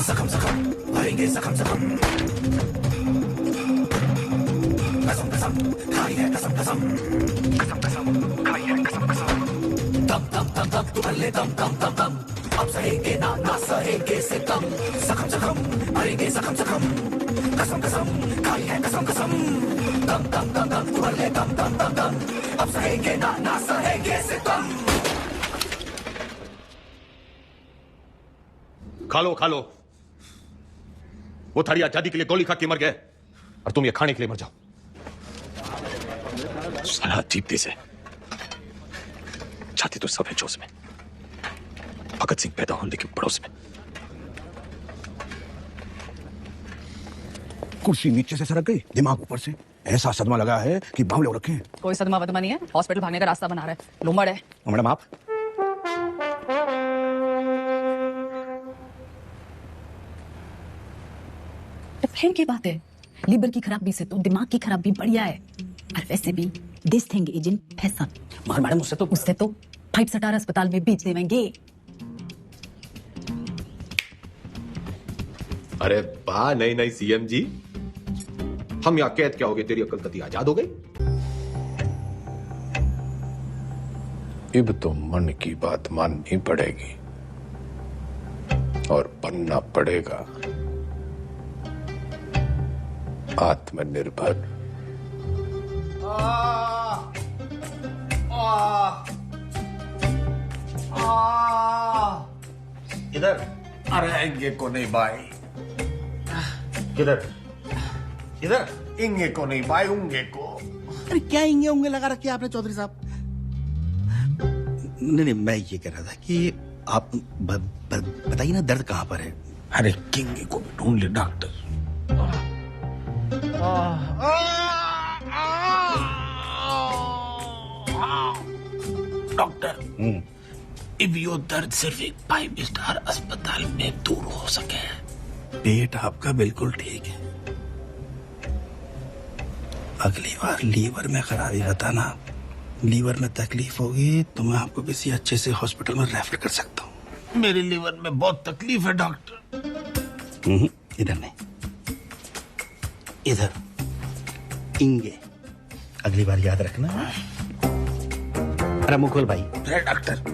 सखम सखम भरेंगे, सखम सखम, कसम कसम खाई है, कसम कसम, कसम कसम खाई है, कसम कसम। दम दम दम दम तू भले दम दम दम दम, अब सहेंगे ना ना सहेंगे से कम। सखम सखम भरेंगे, सखम सखम, कसम कसम खाई है, कसम कसम। दम दम दम दम तू भले दम दम दम दम, अब सहेंगे ना ना सहेंगे से कम। खा लो खा लो, वो थारी आजादी के लिए गोली खा के मर गए और तुम ये खाने के लिए मर जाओ। साला अजीब देश है, जाति तो सब है जोश में, भगत सिंह पैदा होने के पड़ोस में। कुर्सी नीचे से सरक गई, दिमाग ऊपर से, ऐसा सदमा लगा है कि बावले रखे हैं। कोई सदमा वदमा नहीं है, हॉस्पिटल भागने का रास्ता बना रहा है, लुम्बड़ है। मैडम आप डिफरेंट की बात है, लीवर की खराबी से तो दिमाग की खराबी बढ़िया है। और वैसे भी this thing is in fashion. मगर मैडम उससे तो 5 सटारा अस्पताल में बेच देंगे। अरे वाह, नहीं नहीं सीएम जी, हम यहाँ कैद क्या हो गए, तेरी अकल कती आजाद हो गई। अब तो मन की बात माननी पड़ेगी और बनना पड़ेगा आत्मनिर्भर। इधर। अरे इंगे को नहीं भाई। किधर? इधर। इंगे को नहीं भाई, उंगे को। अरे क्या इंगे उंगे लगा रखे आपने चौधरी साहब? नहीं, मैं ये कह रहा था कि आप बताइए ना दर्द कहाँ पर है? अरे किंगे को भी ढूंढ ले डॉक्टर। डॉक्टर, अब यो दर्द सिर्फ एक 5 स्टार अस्पताल में दूर हो सके। पेट आपका बिल्कुल ठीक है। अगली बार लीवर में खराबी बताना, लीवर में तकलीफ होगी तो मैं आपको किसी अच्छे से हॉस्पिटल में रेफर कर सकता हूँ। मेरे लीवर में बहुत तकलीफ है डॉक्टर। इधर नहीं, इधर इंगे। अगली बार याद रखना। अरे मुकुल भाई। अरे डॉक्टर।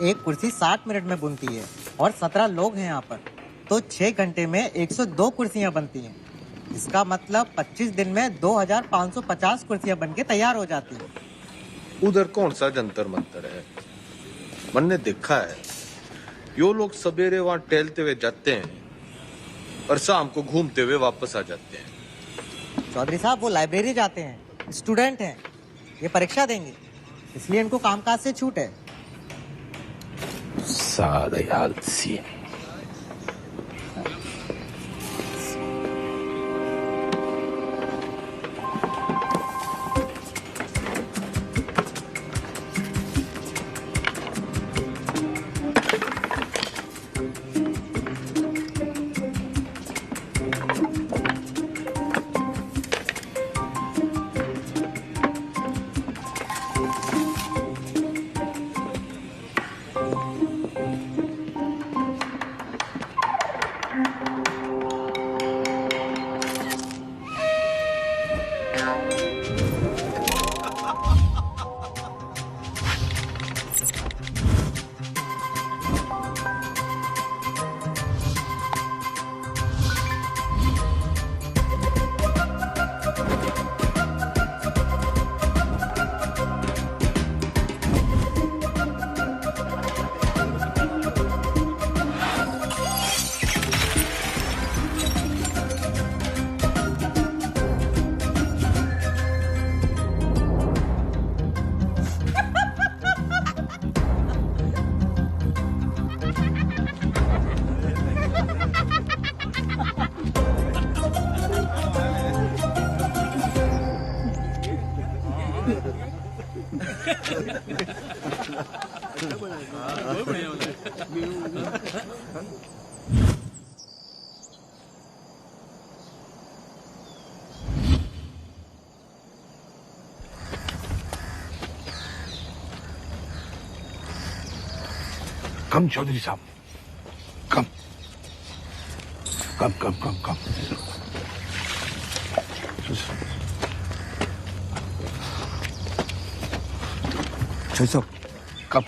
एक कुर्सी 60 मिनट में बनती है और 17 लोग हैं यहाँ पर, तो 6 घंटे में 102 कुर्सियाँ बनती हैं। इसका मतलब 25 दिन में 2550 कुर्सियाँ बनके तैयार हो जाती हैं। उधर कौन सा जंतर मंतर है? मैंने देखा है, यो लोग सवेरे वहां टहलते हुए जाते हैं और शाम को घूमते हुए वापस आ जाते हैं। चौधरी साहब वो लाइब्रेरी जाते हैं, स्टूडेंट हैं, ये परीक्षा देंगे, इसलिए इनको कामकाज से छूट है। सादे आलसी। कम चौधरी साहब, कम कम कम कम कम। चौधरी साहब, कम।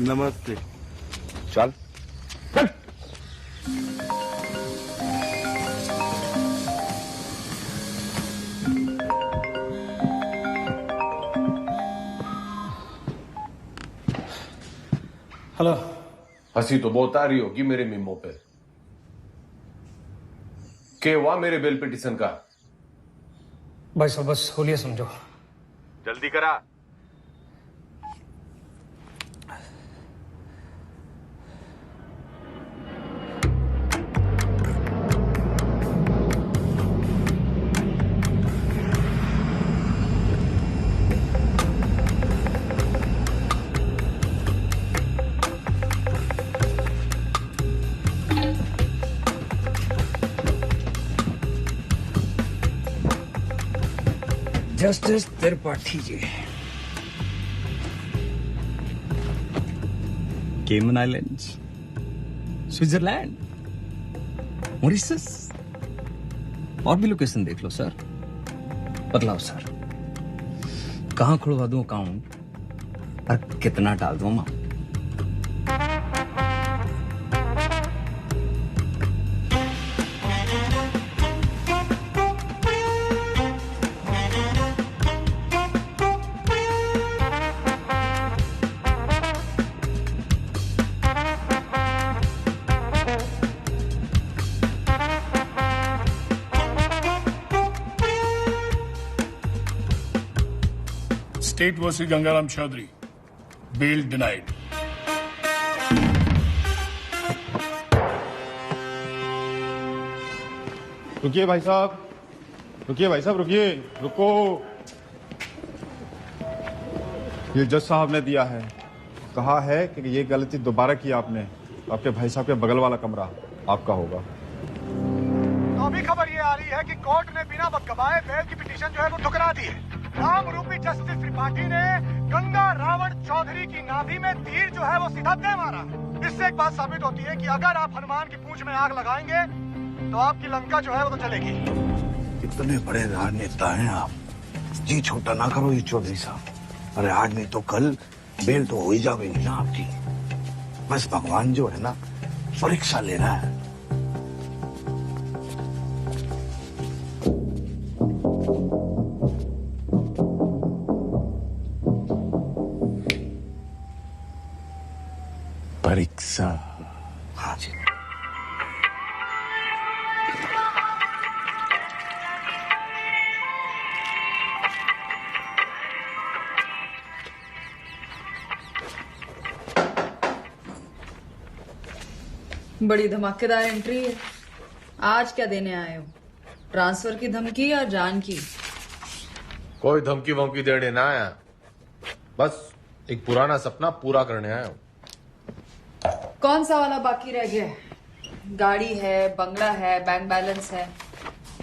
नमस्ते। चल चल। हेलो। हंसी तो बहुत आ रही होगी मेरे मीमो पे। के हुआ मेरे बेल पिटीशन का? भाई साहब बस होलिया समझो। जल्दी करा। जस्टिस त्रिपाठी जी, केमन आइलैंड्स। स्विट्जरलैंड, मॉरिशस, और भी लोकेशन देख लो सर। बतलाओ सर, कहां खुलवा दूं अकाउंट और कितना डाल दूं amount? State versus Gangaram Chaudhary. Bail denied. रुकिए भाई साहब, रुकिए भाई साहब, रुकिए, रुको। ये जज साहब ने दिया है, कहा है कि ये गलती दोबारा की आपने, आपके भाई साहब के बगल वाला कमरा आपका होगा। तो अभी खबर ये आ रही है कि कोर्ट ने बिना वक्त गवाए बेल की पिटीशन जो है वो ठुकरा दी है। राम रूपी जस्टिस त्रिपाठी ने गंगा रावण चौधरी की नाभि में तीर जो है वो सीधा दे मारा। इससे एक बात साबित होती है कि अगर आप हनुमान की पूंछ में आग लगाएंगे तो आपकी लंका जो है वो तो चलेगी। कितने बड़े राजनेता हैं आप, जी छोटा ना करो ये चौधरी साहब। अरे आज नहीं तो कल बेल तो हो ही जाएगी ना आपकी। बस भगवान जो है ना परीक्षा ले रहा है। परीक्षा? हाँ जी। बड़ी धमाकेदार एंट्री है। आज क्या देने आए हो? ट्रांसफर की धमकी या जान की? कोई धमकी वमकी देने ना आया, बस एक पुराना सपना पूरा करने आया हूं। कौन सा वाला बाकी रह गया है? गाड़ी है, बंगला है, बैंक बैलेंस है,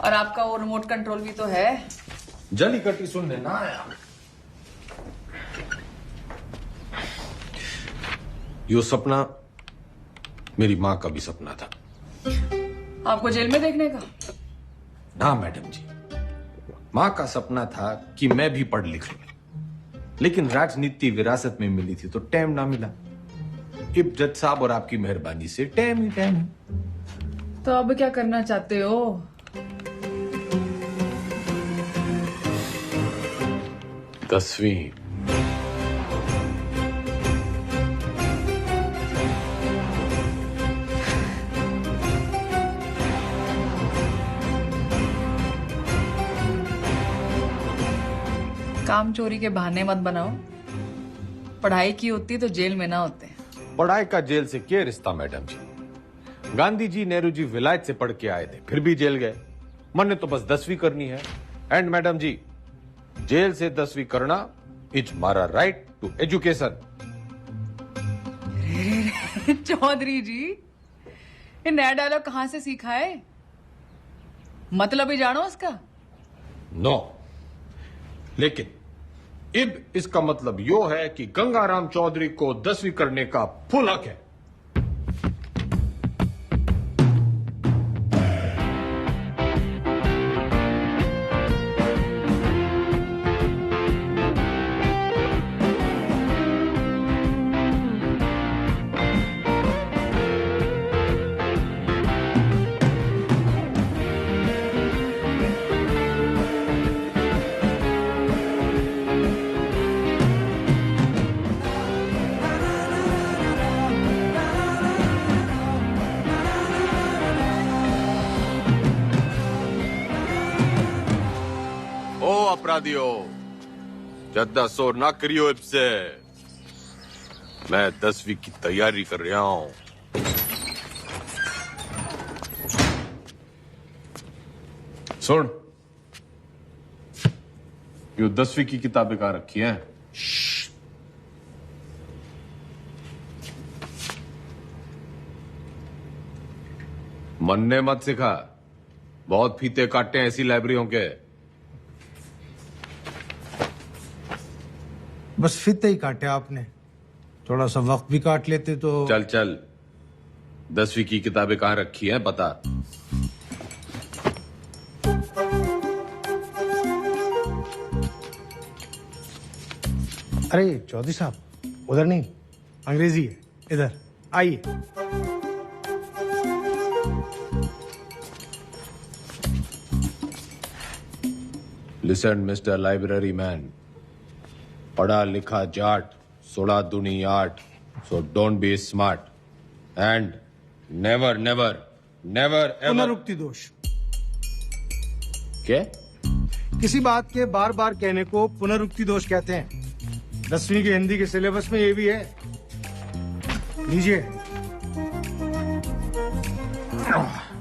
और आपका वो रिमोट कंट्रोल भी तो है। जली कटी सुनने ना आया। यो सपना मेरी माँ का भी सपना था। आपको जेल में देखने का? ना मैडम जी, माँ का सपना था कि मैं भी पढ़ लिख लूं, लेकिन राजनीति विरासत में मिली थी तो टाइम ना मिला। इब जज साहब और आपकी मेहरबानी से टाइम ही टाइम। तो अब क्या करना चाहते हो? दसवीं। काम चोरी के बहाने मत बनाओ। पढ़ाई की होती तो जेल में ना होते। पढ़ाई का जेल से क्या रिश्ता मैडम जी? गांधी जी, नेहरू जी विलायत से पढ़ के आए थे, फिर भी जेल गए। मन ने तो बस 10वीं करनी है। एंड मैडम जी, जेल से 10वीं करना इज मारा राइट टू एजुकेशन। चौधरी जी, ये नया डायलॉग कहां से सीखा है? मतलब ही जानो उसका? नो, लेकिन इब इसका मतलब यो है कि गंगाराम चौधरी को 10वीं करने का फुल हक है। अपराधियों, ज्यादा शोर ना करियो। इब से मैं 10वीं की तैयारी कर रहा हूं। सुन, यो 10वीं की किताबें कहां रखी हैं? मन ने मत सिखा, बहुत फीते काटे हैं ऐसी लाइब्रेरियों के। बस फीते ही काटे आपने, थोड़ा सा वक्त भी काट लेते तो। चल चल, 10वीं की किताबें कहां रखी हैं बता। अरे चौधरी साहब उधर नहीं, अंग्रेजी है, इधर आइए। लिसन मिस्टर लाइब्रेरी मैन, पढ़ा लिखा जाट, 16 दूनी 8, so don't be smart and never never never ever. पुनरुक्ति दोष। क्या? किसी बात के बार बार कहने को पुनरुक्ति दोष कहते हैं। 10वीं के हिंदी के सिलेबस में ये भी है, लीजिए।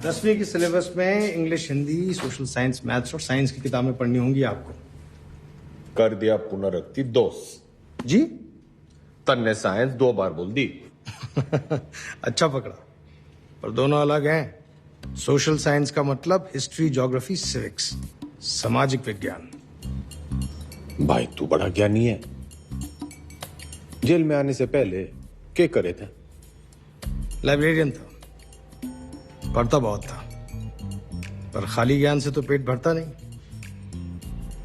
10वीं के सिलेबस में English, Hindi, social science, maths और साइंस की किताबें पढ़नी होंगी आपको। कर दिया पुनरुक्ति दोष जी। तन्ने साइंस 2 बार बोल दी। अच्छा पकड़ा, पर दोनों अलग हैं। सोशल साइंस का मतलब हिस्ट्री, ज्योग्राफी, सिविक्स, सामाजिक विज्ञान। भाई तू बड़ा ज्ञानी है। जेल में आने से पहले क्या करे थे? लाइब्रेरियन था, पढ़ता बहुत था, पर खाली ज्ञान से तो पेट भरता नहीं।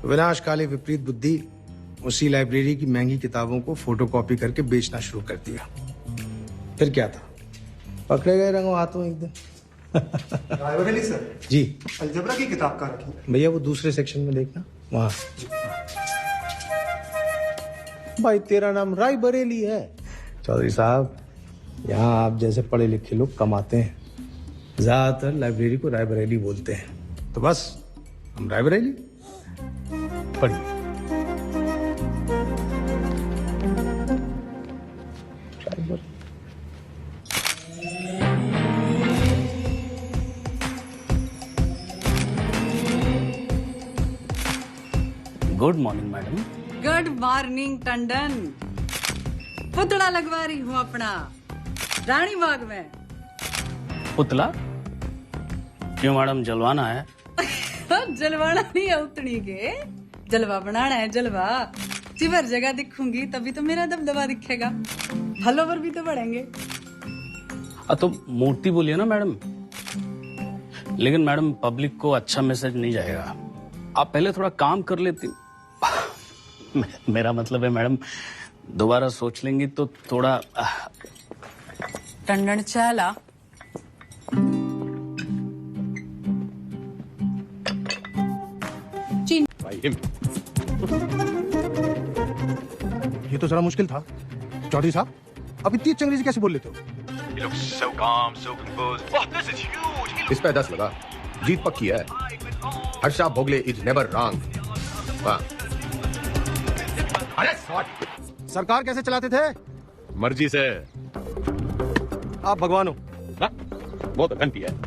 विनाशकाली विपरीत बुद्धि उसी लाइब्रेरी की महंगी किताबों को फोटोकॉपी करके बेचना शुरू कर दिया। फिर क्या था, पकड़े गए रंगों हाथों एक दिन। रायबरेली सर जी। अलजबरा की किताब कहाँ रखी? भैया वो दूसरे सेक्शन में देखना, वहां। भाई तेरा नाम राय बरेली है? चौधरी साहब, यहाँ आप जैसे पढ़े लिखे लोग कम आते हैं। ज्यादातर लाइब्रेरी को रायबरेली बोलते हैं, तो बस हम रायबरेली। पढ़िए। Good morning madam. Good morning Tandon. पुतला लगवा रही हूँ अपना रानी बाग में। पुतला? क्यों मैडम, जलवाना है? जलवाना नहीं है उतनी के, जलवा बनाना है, जलवा। जिबर जगह दिखूंगी तभी तो मेरा दबदबा दिखेगा, फॉलोवर भी तो बढ़ेंगे। तो मूर्ति बोलिए ना मैडम। लेकिन मैडम पब्लिक को अच्छा मैसेज नहीं जाएगा, आप पहले थोड़ा काम कर लेती। मेरा मतलब है मैडम, दोबारा सोच लेंगी तो थोड़ा। टंडन चला। ये तो जरा मुश्किल था। चौधरी साहब, अब इतनी अच्छी अंग्रेजी कैसे बोल लेते हो? He looks so calm, so composed. Oh, this is huge. He इस पे 10 लगा, जीत पक्की है। Harsha Bhogle is never wrong. अरे सरकार कैसे चलाते थे? मर्जी से। आप भगवान हो। वो तो घंटी है।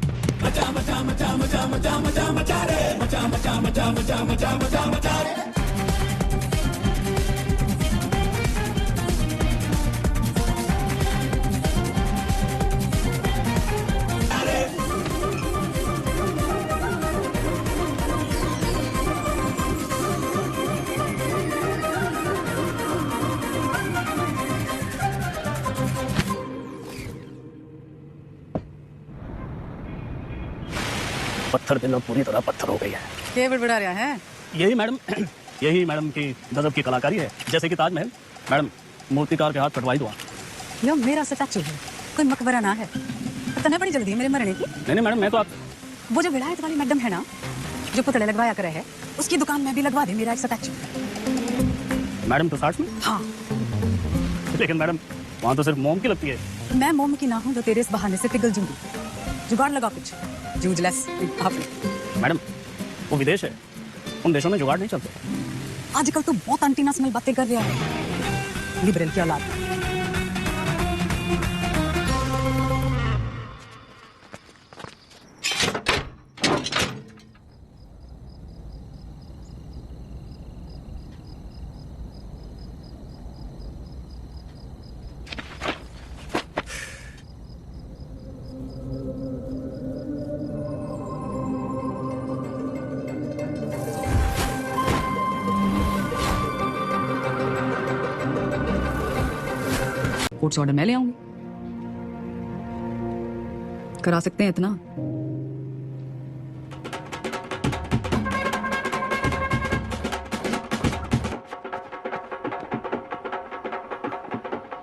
पत्थर दिल पूरी तरह पत्थर हो गई है। क्या बड़बड़ा रहा है? यही मैडम, यही मैडम की गजब की कलाकारी है। जैसे कि ताजमहल, मैडम मूर्तिकार के हाथ कटवाई दो। यो मेरा स्टैचू है, कोई मकबरा ना है। पता नहीं बड़ी जल्दी मेरे मरने की। नहीं मैडम, मैं तो आप वो जो विलायत वाली मैडम है ना, जो पुतले लगवाया करे है, उसकी दुकान में भी लगवा दे मेरा एक स्टैचू। मैडम तो 60 में? हाँ। लेकिन मैडम वहाँ तो सिर्फ मोम की लगती है। मैं मोम की ना हूँ जो तेरे इस बहाने से पिघल जूंगी। जुगाड़ लगा कुछ, जूझलेस आपने। मैडम वो विदेश है, उन देशों में जुगाड़ नहीं चलते। आजकल तो बहुत एंटीना स्मेल बातें कर रहा है, लिबरल की औलाद। कोर्ट से ऑर्डर मैं ले आऊंगी। करा सकते हैं इतना?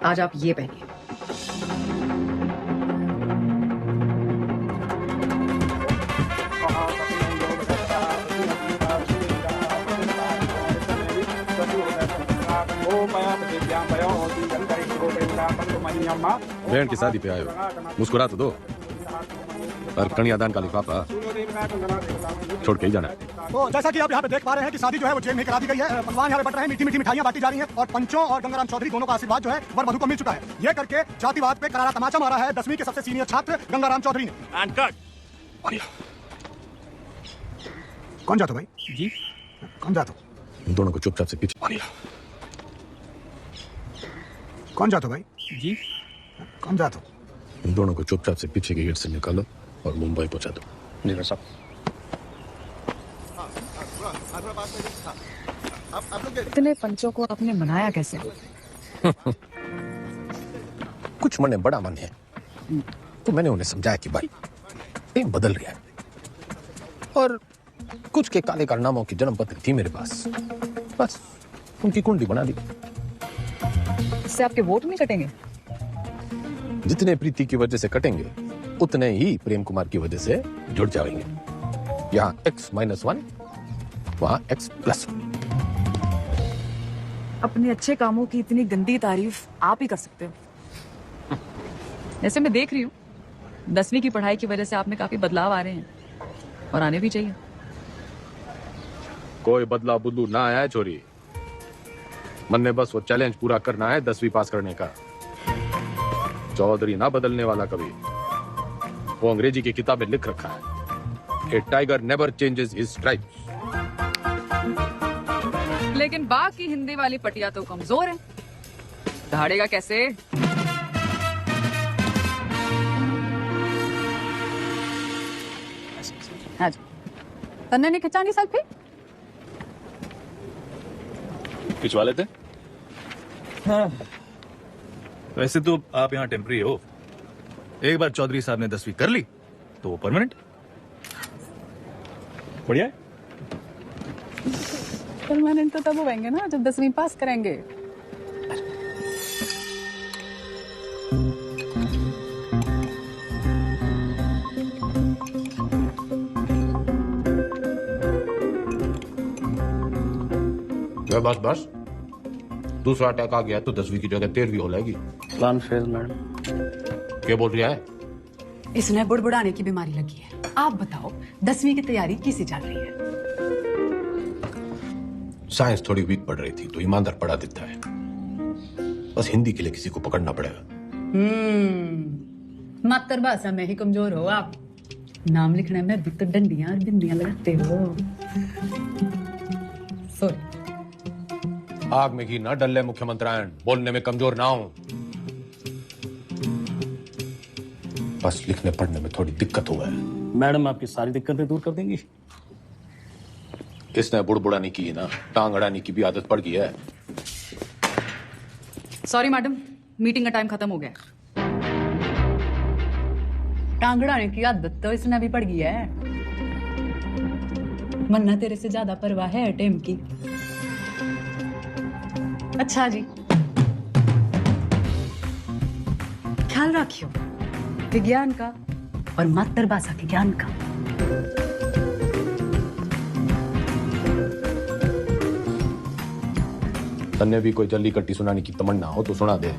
आज आप ये पहनिए। बहन की शादी पे आए हो, मुस्कुरा तो दो। और कन्यादान का लिफाफा छोड़ के ही जाना है। तो जैसा कि आप यहाँ पे देख पा रहे हैं कि शादी जो है वो जेल में करा दी गई है। पकवान यहाँ पे बट रहे हैं, मीठी मीठी मिठाइयाँ बांटी जा रही हैं और पंचों और गंगाराम चौधरी दोनों का आशीर्वाद जो है वर वधू को मिल चुका है। ये करके जातिवाद पे करारा तमाचा मारा है 10वीं के सबसे सीनियर छात्र गंगाराम चौधरी ने। कौन जातो भाई जी? कौन जातो? दोनों को चुपचाप से पीछे। कौन जातो भाई जी? कौन जातो? दोनों को चुपचाप से पीछे के गेट से निकालो और मुंबई पहुंचा दो। लीवर साहब, इतने पंचों को आपने मनाया कैसे? कुछ मन में बड़ा मन है तो मैंने उन्हें समझाया कि भाई टीम बदल रही है और कुछ के काले कारनामों की जन्म पत्री थी मेरे पास, बस उनकी कुंडली बना दी। इससे आपके वोट नहीं कटेंगे? जितने प्रीति की वजह से कटेंगे उतने ही प्रेम कुमार की वजह से जुड़ जाएंगे। यहाँ X-1, वहाँ X+1। अपने अच्छे कामों की इतनी गंदी तारीफ आप ही कर सकते हो। जैसे मैं देख रही हूँ 10वीं की पढ़ाई की वजह से आप में काफी बदलाव आ रहे हैं और आने भी चाहिए। कोई बदलाव बुदलू ना आया है छोरी, मन में बस वो चैलेंज पूरा करना है 10वीं पास करने का। चौधरी ना बदलने वाला कभी, वो अंग्रेजी की किताबें लिख रखा है, a tiger never changes his stripes. लेकिन बाकी हिंदी वाली पटिया तो कमजोर है, दहाड़ेगा कैसे? तन्ने नहीं खिंचानी सेल्फी? खिंचवा लेते? हाँ। वैसे तो आप यहाँ टेम्पररी हो, एक बार चौधरी साहब ने 10वीं कर ली तो वो परमानेंट। बढ़िया है। परमानेंट तो तब होंगे ना जब 10वीं पास करेंगे। बस बस, दूसरा अटैक आ गया तो 10वीं की जगह 13वीं हो जाएगी। Plan fail madam. क्या बोल रहा है? इसने बुड़बुड़ाने की बीमारी लगी है। आप बताओ 10वीं की तैयारी कैसी चल रही है? साइंस थोड़ी वीक पड़ रही थी तो ईमानदार पढ़ा देता है, बस हिंदी के लिए किसी को पकड़ना पड़ेगा। मातृभाषा में ही कमजोर हो आप, नाम लिखने में भी तो डंडियां और बिंदियां लगाते हो। सॉरी। आग में घी ना डल्ले मुख्यमंत्रियान, बोलने में कमजोर ना हो, बस लिखने पढ़ने में थोड़ी दिक्कत हुआ है। मैडम आपकी सारी दिक्कतें दूर कर देंगी। किसने बुड़बुड़ाने की ना, टांग अड़ाने की भी आदत पड़ गई है। सॉरी मैडम, मीटिंग का टाइम खत्म हो गया। टांगड़ाने की आदत तो इसने भी पड़ गई है। मन्ना तेरे से ज्यादा परवाह है टेम की। अच्छा जी, ख्याल रखियो विज्ञान का और मातृभाषा के ज्ञान का। तन्ने भी कोई जल्दी कट्टी सुनाने की तमन्ना हो तो सुना दे।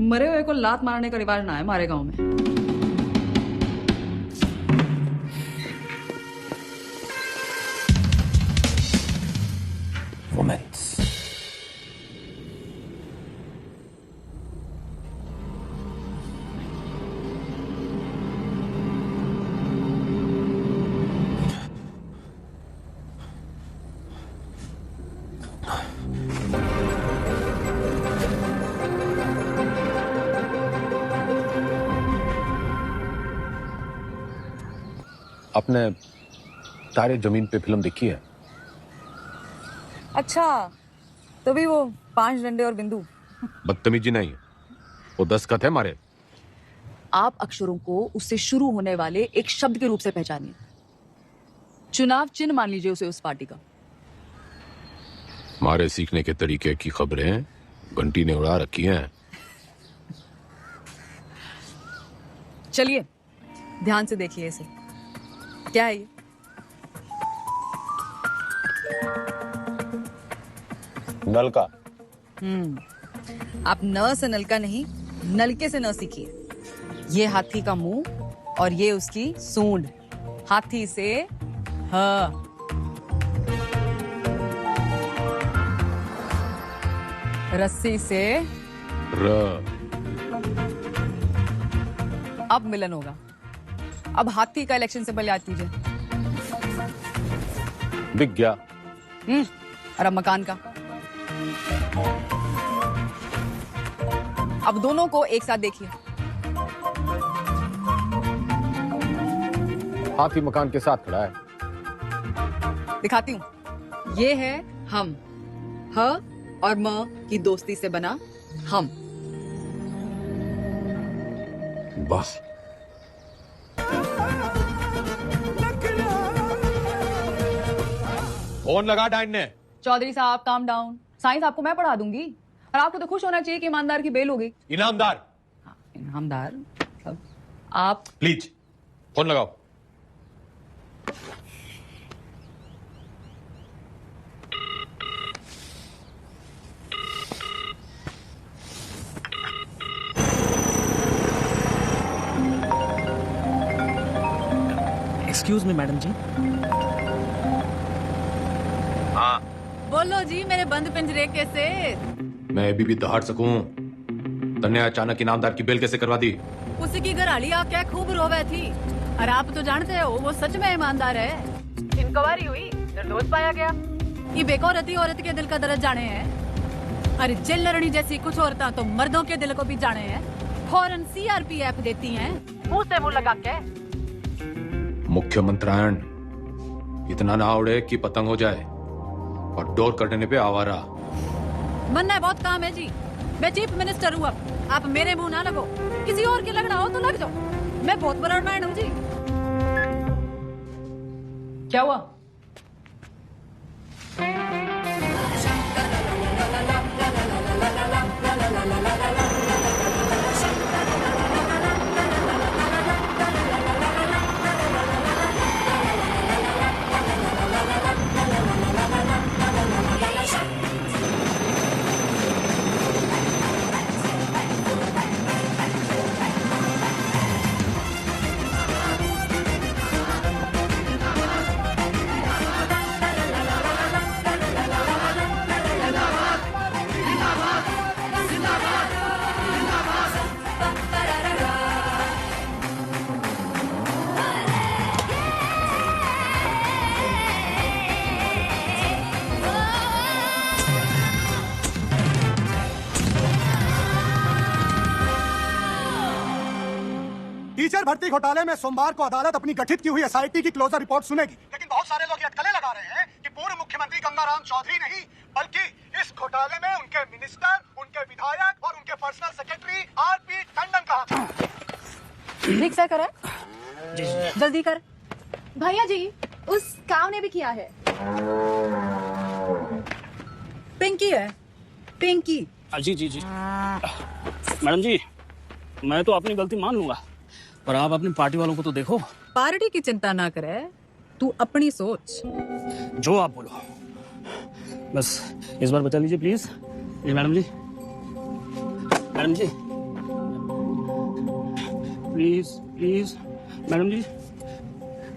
मरे हुए को लात मारने का रिवाज ना है हमारे गांव में। रोमांस। आपने तारे जमीन पे फिल्म देखी है? अच्छा, तभी वो 5 डंडे और बिंदु। बदतमीजी नहीं, वो दस्तखत है मारे। आप अक्षरों को उससे शुरू होने वाले एक शब्द के रूप से पहचानिए। चुनाव चिन्ह मान लीजिए उसे उस पार्टी का। मारे सीखने के तरीके की खबरें घंटी ने उड़ा रखी हैं। चलिए ध्यान से देखिए इसे। क्या है ये? नलका। आप न से नलका नहीं, नलके से न सीखिए। ये हाथी का मुंह और ये उसकी सूंड। हाथी से ह, रस्सी से र। अब मिलन होगा। अब हाथी का इलेक्शन सिंबल याद कीजिए। दिख गया। और अब मकान का। अब दोनों को एक साथ देखिए। हाथी मकान के साथ खड़ा है। दिखाती हूं। ये है हम। ह और म की दोस्ती से बना हम। वाह। फोन लगा डाइन ने। चौधरी साहब काम डाउन। साइंस आपको मैं पढ़ा दूंगी और आपको तो खुश होना चाहिए कि ईमानदार की बेल होगी। इनामदार। इनामदार आप प्लीज फोन लगाओ। एक्सक्यूज मी मैडम जी। हाँ बोलो जी मेरे बंद पिंजरे कैसे। मैं अभी भी दहाड़ सकूं। तन्ने अचानक इनामदार की बेल कैसे करवा दी? उसी की घरवाली आप क्या खूब रोवे थी। और आप तो जानते हो वो सच में ईमानदार है। इंक्वायरी हुई, निर्दोष पाया गया। ये बेकौरत ही औरत के दिल का दर्द जाने हैं। अरे जेल लड़नी जैसी कुछ औरतें तो मर्दों के दिल को भी जाने हैं। फौरन CRPF देती हैं, मुंह से मुंह लगा के। मुख्यमंत्रायण इतना ना उड़े कि पतंग हो जाए और डोर कटने पे आवारा। बनना बहुत काम है जी। मैं चीफ मिनिस्टर हूँ। अब आप मेरे मुंह ना लगो। किसी और के लगना हो तो लग जाओ। मैं बहुत बड़ा मैन हूँ जी। क्या हुआ? टीचर भर्ती घोटाले में सोमवार को अदालत अपनी गठित की हुई SIT की क्लोजर रिपोर्ट सुनेगी। लेकिन बहुत सारे लोग ये अटकलें लगा रहे हैं कि पूर्व मुख्यमंत्री गंगाराम चौधरी नहीं बल्कि इस घोटाले में उनके मिनिस्टर, उनके विधायक और उनके पर्सनल सेक्रेटरी RP टंडन का हाथ है। ठीक से करे, जल्दी कर। भैया जी उस काव ने भी किया है। पिंकी है, पिंकी। जी जी जी मैडम जी, मैं तो अपनी गलती मान लूंगा, पर आप अपनी पार्टी वालों को तो देखो। पार्टी की चिंता ना करे, तू अपनी सोच। जो आप बोलो, बस इस बार बचा लीजिए प्लीज। जी मैडम जी, मैडम जी प्लीज प्लीज, मैडम जी,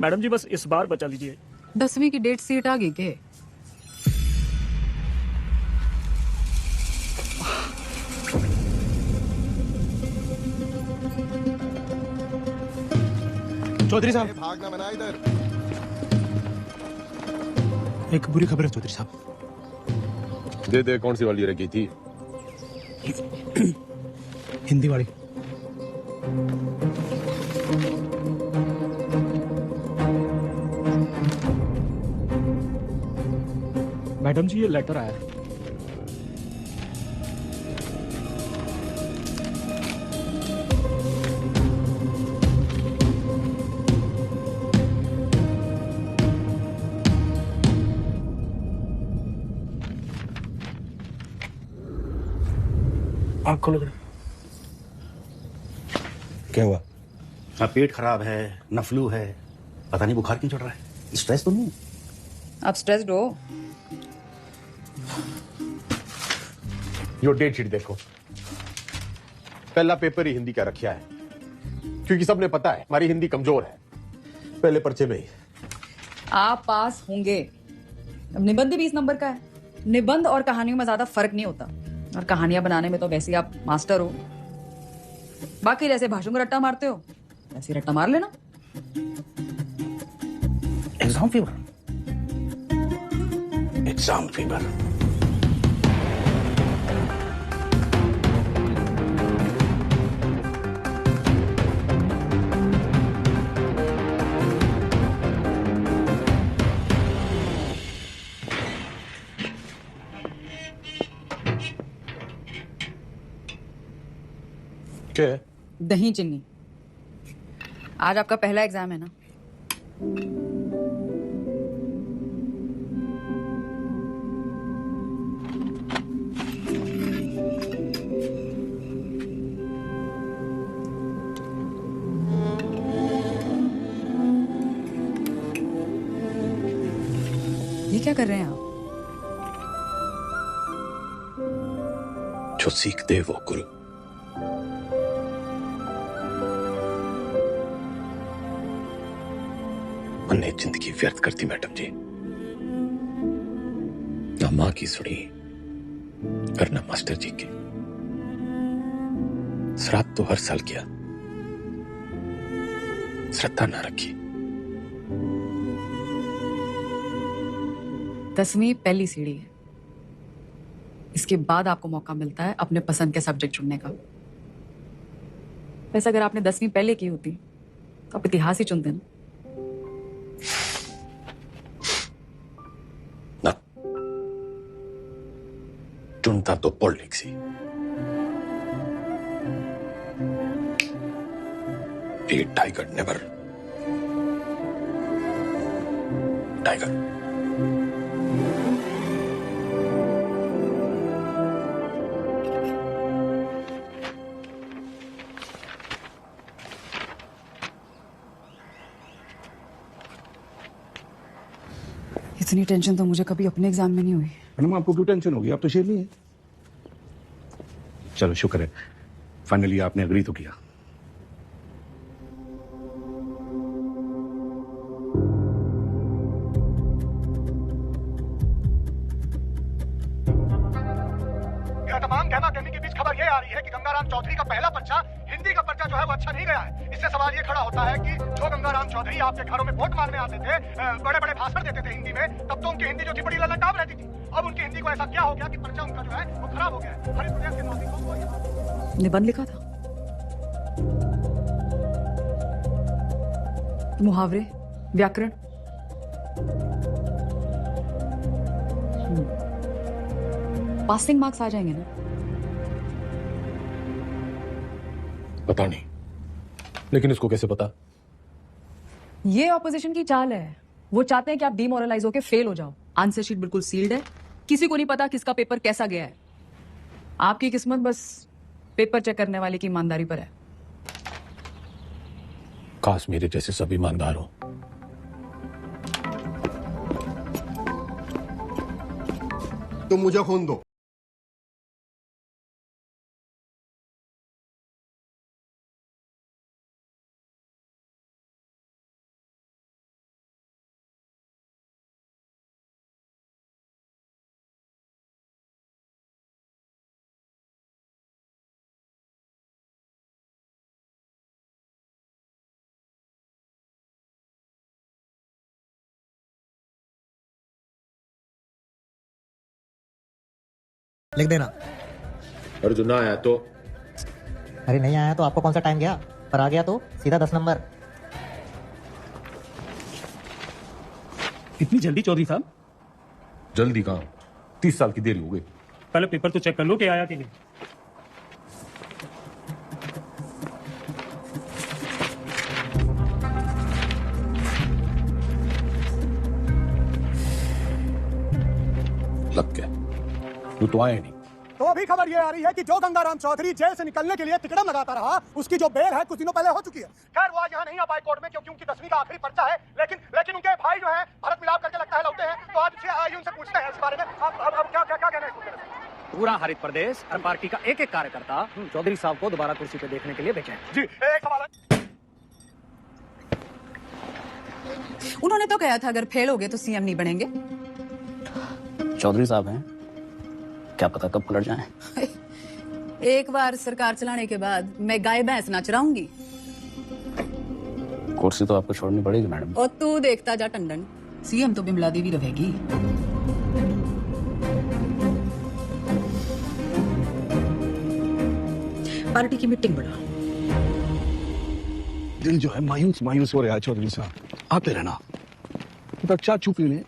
मैडम जी बस इस बार बचा लीजिए। 10वीं की डेट सीट आ गई के? चौधरी साहब, भागना मना इधर। एक बुरी खबर है चौधरी साहब। दे दे, कौन सी वाली रह गई थी? हिंदी वाली। मैडम जी ये लेटर आया है। आँख खोलो जरा। क्या हुआ? ना पेट खराब है, ना फ्लू है, पता नहीं बुखार क्यों चढ़ रहा है। स्ट्रेस तो नहीं? आप स्ट्रेस्ड हो? यो डेट शीट देखो, पहला पेपर ही हिंदी का रखा है, क्योंकि सबने पता है हमारी हिंदी कमजोर है। पहले पर्चे में ही आप पास होंगे। अब निबंध 20 नंबर का है। निबंध और कहानियों में ज्यादा फर्क नहीं होता, और कहानियां बनाने में तो वैसे ही आप मास्टर हो। बाकी जैसे भाषण को रट्टा मारते हो वैसे रट्टा मार लेना। Exam fever, exam fever. क्या है? दही चिन्नी। आज आपका पहला एग्जाम है ना? ये क्या कर रहे हैं आप? जो सीख दे वो गुरु। मैंने जिंदगी व्यर्थ करती मैडम जी, ना माँ की सुनी और ना मास्टर जी की। श्राद्ध तो हर साल किया, श्रद्धा ना रखी। 10वीं पहली सीढ़ी है। इसके बाद आपको मौका मिलता है अपने पसंद के सब्जेक्ट चुनने का। वैसे अगर आपने 10वीं पहले की होती तो आप इतिहास ही चुनते ना। चुनता तो पॉलिटिक्स ही। ए टाइगर नेवर टाइगर। इतनी टेंशन तो मुझे कभी अपने एग्जाम में नहीं हुई। मैडम आपको क्यों टेंशन होगी? आप तो शेर नहीं है। चलो शुक्र है, फाइनली आपने अग्री तो किया। यह तमाम कहमा कहनी के बीच खबर यह आ रही है कि गंगाराम चौधरी का पहला पर्चा, हिंदी का पर्चा जो है वो अच्छा नहीं गया है। इससे सवाल ये खड़ा होता है कि जो गंगाराम चौधरी आपके घरों में वोट मांगने आते थे, बड़े बड़े भाषण देते थे हिंदी में, तब तो उनकी हिंदी जो थी बड़ी ललटाव रहती थी। अब उनकी हिंदी को ऐसा क्या हो गया कि पर्चा उनका जो है वो खराब हो गया है। हर प्रदेश के नागरिकों को निबंध लिखा था, मुहावरे, व्याकरण। पासिंग मार्क्स आ जाएंगे ना? पता नहीं, लेकिन इसको कैसे पता? ये ऑपोजिशन की चाल है। वो चाहते हैं कि आप डिमोरलाइज होकर फेल हो जाओ। आंसर शीट बिल्कुल सील्ड है, किसी को नहीं पता किसका पेपर कैसा गया है। आपकी किस्मत बस पेपर चेक करने वाले की ईमानदारी पर है। काश मेरे जैसे सब ईमानदार हो। तुम मुझे खून दो। लिख देना। और जो ना आया तो? अरे नहीं आया तो आपको कौन सा टाइम गया, पर आ गया तो सीधा 10 नंबर। इतनी जल्दी चौधरी साहब? जल्दी कहाँ, 30 साल की देरी हो गई। पहले पेपर तो चेक कर लो कि आया कि नहीं। लग गया, वो तो आए नहीं। तो अभी खबर ये आ रही है कि जो गंगाराम चौधरी जेल से निकलने के लिए तिकड़म लगाता रहा, उसकी जो बेल है कुछ दिनों पहले हो चुकी है। खैर वो आज यहाँ नहीं आ पाए कोर्ट में क्योंकि उनकी 10वीं का आखिरी पर्चा है, लेकिन उनके भाई जो है भारत मिलाप करके लगता है लौटे हैं, तो आज आइए उनसे पूछते हैं इस बारे में। अब क्या कहना है इसके? पूरा हरित प्रदेश और पार्टी का एक एक कार्यकर्ता चौधरी साहब को दोबारा कुर्सी पे देखने के लिए बेचैन जी। एक सवाल है, उन्होंने तो कहा था अगर फेल हो गए तो सीएम नहीं बनेंगे। चौधरी साहब हैं, क्या पता कब पलट जाएं। एक बार सरकार चलाने के बाद मैं गाय भैंस ना चराऊंगी। कुर्सी तो आपको छोड़नी पड़ेगी मैडम। और तू देखता जा टंडन, सीएम तो बिमला देवी रहेगी। पार्टी की मीटिंग बुला। दिल जो है मायूस मायूस हो रहा है चौधरी साहब, आते रहना। तो चाय चुप लें।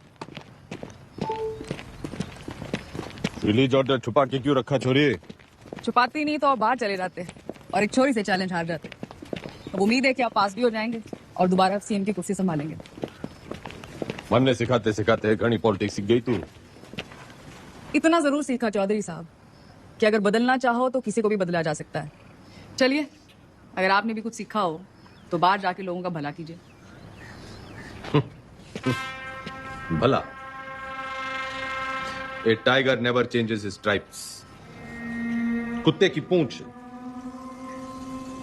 रिलीज ऑर्डर छुपा के क्यों रखा छोरी? छुपाती नहीं तो आप बाहर चले जाते और एक छोरी से चैलेंज हार जाते। अब उम्मीद है कि आप पास भी हो जाएंगे और दोबारा सीएम की कुर्सी संभालेंगे। मन ने सिखाते सिखाते घनी पॉलिटिक्स सीख गई तू। इतना जरूर सीखा चौधरी साहब कि अगर बदलना चाहो तो किसी को भी बदला जा सकता है। चलिए, अगर आपने भी कुछ सीखा हो तो बाहर जाके लोगों का भला कीजिए। भला? A tiger never changes his stripes. कुत्ते की पूंछ।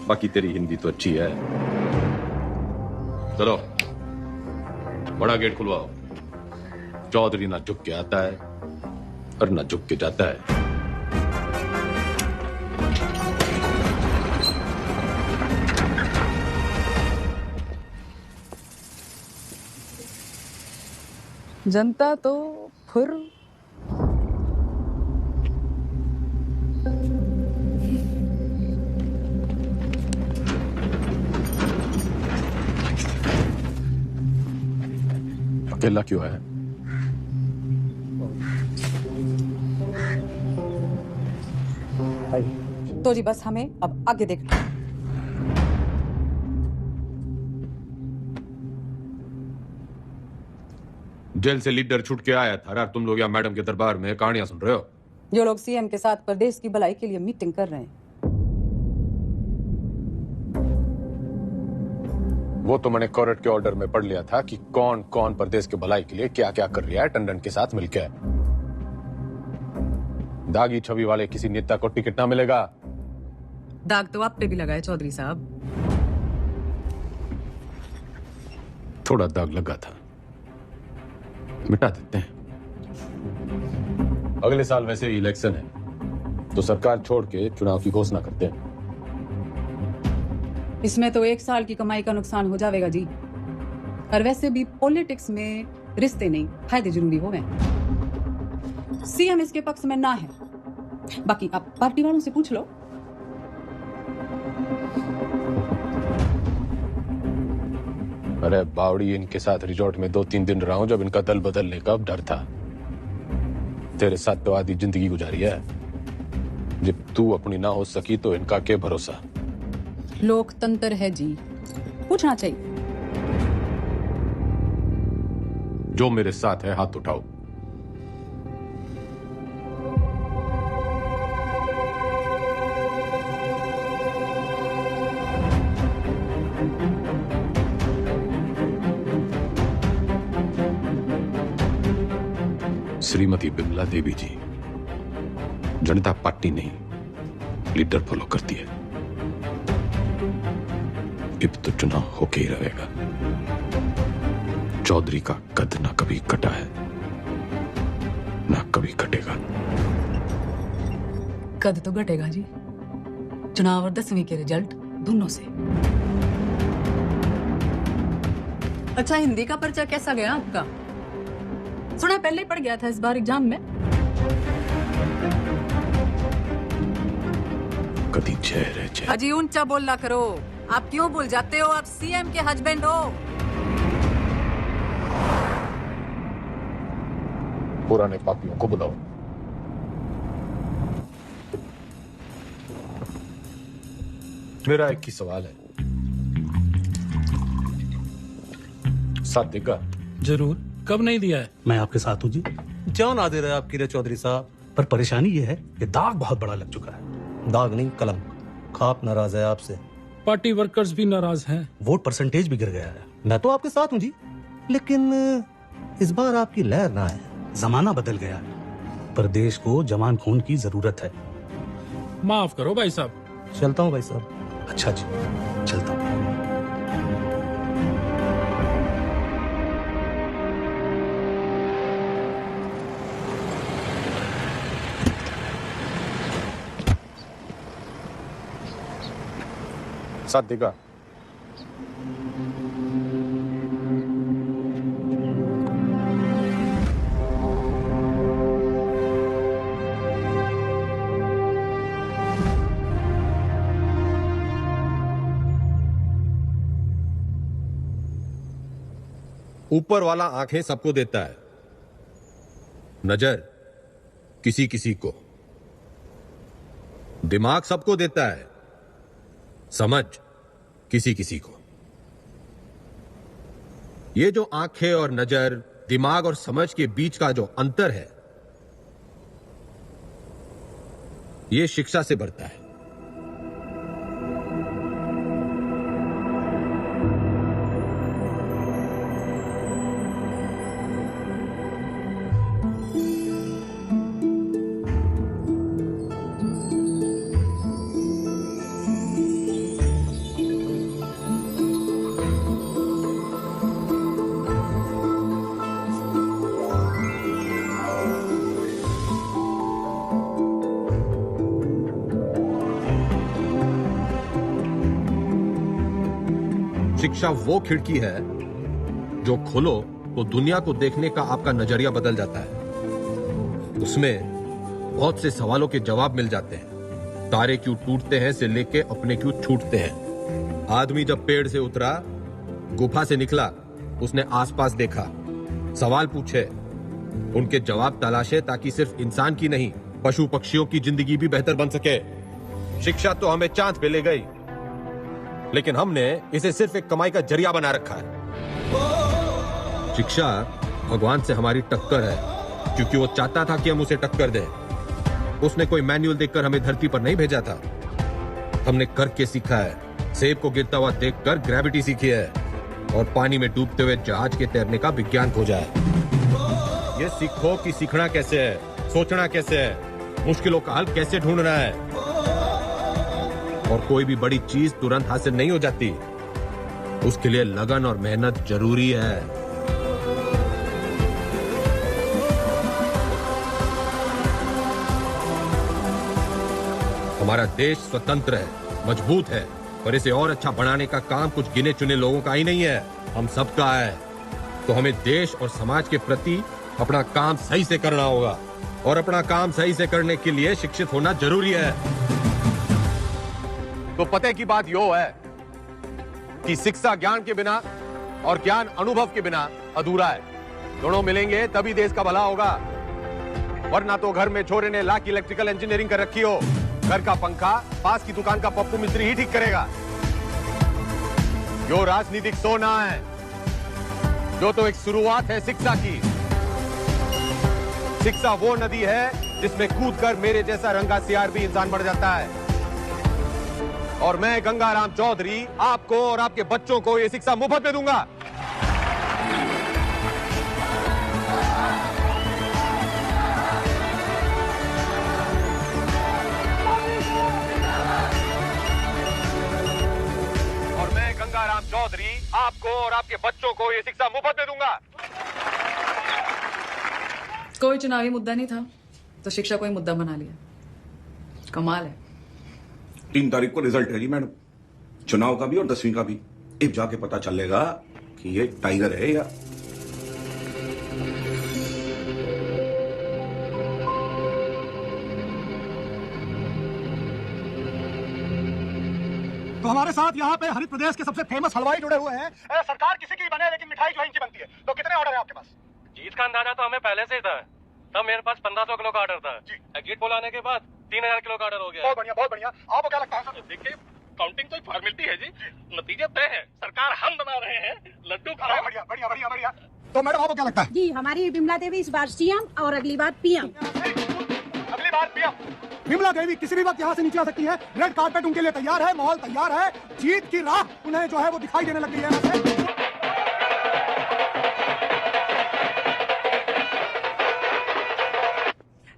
बाकी तेरी हिंदी तो अच्छी है। चलो बड़ा गेट खुलवाओ। चौधरी ना झुक के आता है और ना झुक के जाता है। जनता तो फिर अकेला क्यों है? तो जी बस हमें अब आगे देखना। जेल से लीडर छूट के आया था और तुम लोग यहाँ मैडम के दरबार में कहानियां सुन रहे हो। जो लोग सीएम के साथ प्रदेश की भलाई के लिए मीटिंग कर रहे हैं, वो तो मैंने कोर्ट के ऑर्डर में पढ़ लिया था कि कौन कौन प्रदेश के भलाई के लिए क्या क्या कर रहा है टंडन के साथ मिलकर। दागी छवि वाले किसी नेता को टिकट ना मिलेगा। दाग तो आप पे भी लगा है चौधरी साहब। थोड़ा दाग लगा था, मिटा देते हैं। अगले साल वैसे ही इलेक्शन है तो सरकार छोड़ के चुनाव की घोषणा करते हैं। इसमें तो 1 साल की कमाई का नुकसान हो जाएगा जी। और वैसे भी पॉलिटिक्स में रिश्ते नहीं, फायदे जरूरी हो गए। सीएम इसके पक्ष में ना है, बाकी आप पार्टी वालों से पूछ लो। अरे बावड़ी, इनके साथ रिजॉर्ट में 2-3 दिन रहा हूं जब इनका दल बदलने का डर था। तेरे साथ तो आधी जिंदगी गुजारी है। जब तू अपनी ना हो सकी तो इनका क्या भरोसा। लोकतंत्र है जी, पूछना चाहिए। जो मेरे साथ है हाथ उठाओ। श्रीमती बिमला देवी जी जनता पार्टी नहीं, लीडर फॉलो करती है। अब तो चुनाव होके ही रहेगा। चौधरी का कद ना कभी कटा है ना कभी कटेगा। कद तो घटेगा जी, चुनाव और 10वीं के रिजल्ट दोनों से। अच्छा, हिंदी का पर्चा कैसा गया आपका? सुना पहले ही पड़ गया था इस बार एग्जाम में। कदी जहर है जहर। अजी ऊंचा बोलना करो। आप क्यों भूल जाते हो आप सीएम के हस्बैंड हो? पुराने पापियों को बुलाओ। मेरा एक ही सवाल है, साथ देगा? जरूर, कब नहीं दिया है? मैं आपके साथ हूँ जी। क्यों ना दे रहे आप किरे चौधरी साहब? पर परेशानी ये है कि दाग बहुत बड़ा लग चुका है। दाग नहीं, कलंक। खाप नाराज है आपसे, पार्टी वर्कर्स भी नाराज हैं। वोट परसेंटेज भी गिर गया है। मैं तो आपके साथ हूँ जी, लेकिन इस बार आपकी लहर ना है। जमाना बदल गया है, पर देश को जवान खून की जरूरत है। माफ करो भाई साहब। चलता हूँ भाई साहब। अच्छा जी, चलता हूँ। साथ देगा। ऊपर वाला आंखें सबको देता है, नजर किसी किसी को, दिमाग सबको देता है, समझ किसी किसी को। ये जो आंखें और नजर, दिमाग और समझ के बीच का जो अंतर है, ये शिक्षा से बढ़ता है। शिक्षा वो खिड़की है जो खोलो तो दुनिया को देखने का आपका नजरिया बदल जाता है। उसमें बहुत से सवालों के जवाब मिल जाते हैं। तारे क्यों टूटते हैं से लेके अपने क्यों छूटते हैं। आदमी जब पेड़ से उतरा, गुफा से निकला, उसने आसपास देखा, सवाल पूछे, उनके जवाब तलाशे, ताकि सिर्फ इंसान की नहीं, पशु पक्षियों की जिंदगी भी बेहतर बन सके। शिक्षा तो हमें चांद पे ले गई, लेकिन हमने इसे सिर्फ एक कमाई का जरिया बना रखा है। शिक्षा भगवान से हमारी टक्कर है, क्योंकि वो चाहता था कि हम उसे टक्कर दें। उसने कोई मैनुअल देखकर हमें धरती पर नहीं भेजा था, हमने करके सीखा है। सेब को गिरता हुआ देखकर ग्रेविटी सीखी है, और पानी में डूबते हुए जहाज के तैरने का विज्ञान खोजा है। ये सीखो कि सीखना कैसे है, सोचना कैसे है, मुश्किलों का हल कैसे ढूंढना है। और कोई भी बड़ी चीज तुरंत हासिल नहीं हो जाती, उसके लिए लगन और मेहनत जरूरी है। हमारा देश स्वतंत्र है, मजबूत है, पर इसे और अच्छा बनाने का काम कुछ गिने चुने लोगों का ही नहीं है, हम सबका है। तो हमें देश और समाज के प्रति अपना काम सही से करना होगा, और अपना काम सही से करने के लिए शिक्षित होना जरूरी है। तो पते की बात यो है कि शिक्षा ज्ञान के बिना और ज्ञान अनुभव के बिना अधूरा है। दोनों मिलेंगे तभी देश का भला होगा, वरना तो घर में छोरे ने लाख इलेक्ट्रिकल इंजीनियरिंग कर रखी हो, घर का पंखा पास की दुकान का पप्पू मिस्त्री ही ठीक करेगा। यो राजनीतिक सोना है, जो तो एक शुरुआत है शिक्षा की। शिक्षा वो नदी है जिसमें कूदकर मेरे जैसा रंगा सियार भी इंसान बढ़ जाता है। और मैं गंगाराम चौधरी आपको और आपके बच्चों को ये शिक्षा मुफ्त में दूंगा। और मैं गंगाराम चौधरी आपको और आपके बच्चों को ये शिक्षा मुफ्त में दूंगा। कोई चुनावी मुद्दा नहीं था तो शिक्षा को ही मुद्दा बना लिया, कमाल है। 3 तारीख को रिजल्ट है जी मैडम, चुनाव का भी और 10वीं का भी। अब जाके पता चलेगा कि ये टाइगर है या तो हमारे साथ यहाँ पे हरित प्रदेश के सबसे फेमस हलवाई जुड़े हुए हैं। सरकार किसी की बने लेकिन मिठाई जो है इनकी बनती है। तो कितने ऑर्डर है आपके पास? जीत का अंदाजा तो हमें पहले से ही था, तब मेरे पास 1500 किलो का ऑर्डर था। एग्जिट पोल आने के बाद 3000 किलो का ऑर्डर हो गया। बहुत बढ़िया, बहुत बढ़िया। आपको क्या लगता है सर? देखिए, काउंटिंग तो एक फॉर्मेलिटी है जी, नतीजे तय है, सरकार हम बना रहे हैं, लड्डू खाओ। बढ़िया बढ़िया बढ़िया बढ़िया। तो मैडम आपको क्या लगता है? जी, हमारी विमला देवी इस बार सीएम और अगली बार पीएम। आरपीएफ। विमला देवी किसी भी वक्त यहाँ से नीचे आ सकती है। रेड कार्पेट उनके लिए तैयार है, माहौल तैयार है, जीत की राह उन्हें जो है वो दिखाई देने लग गई है यहाँ से।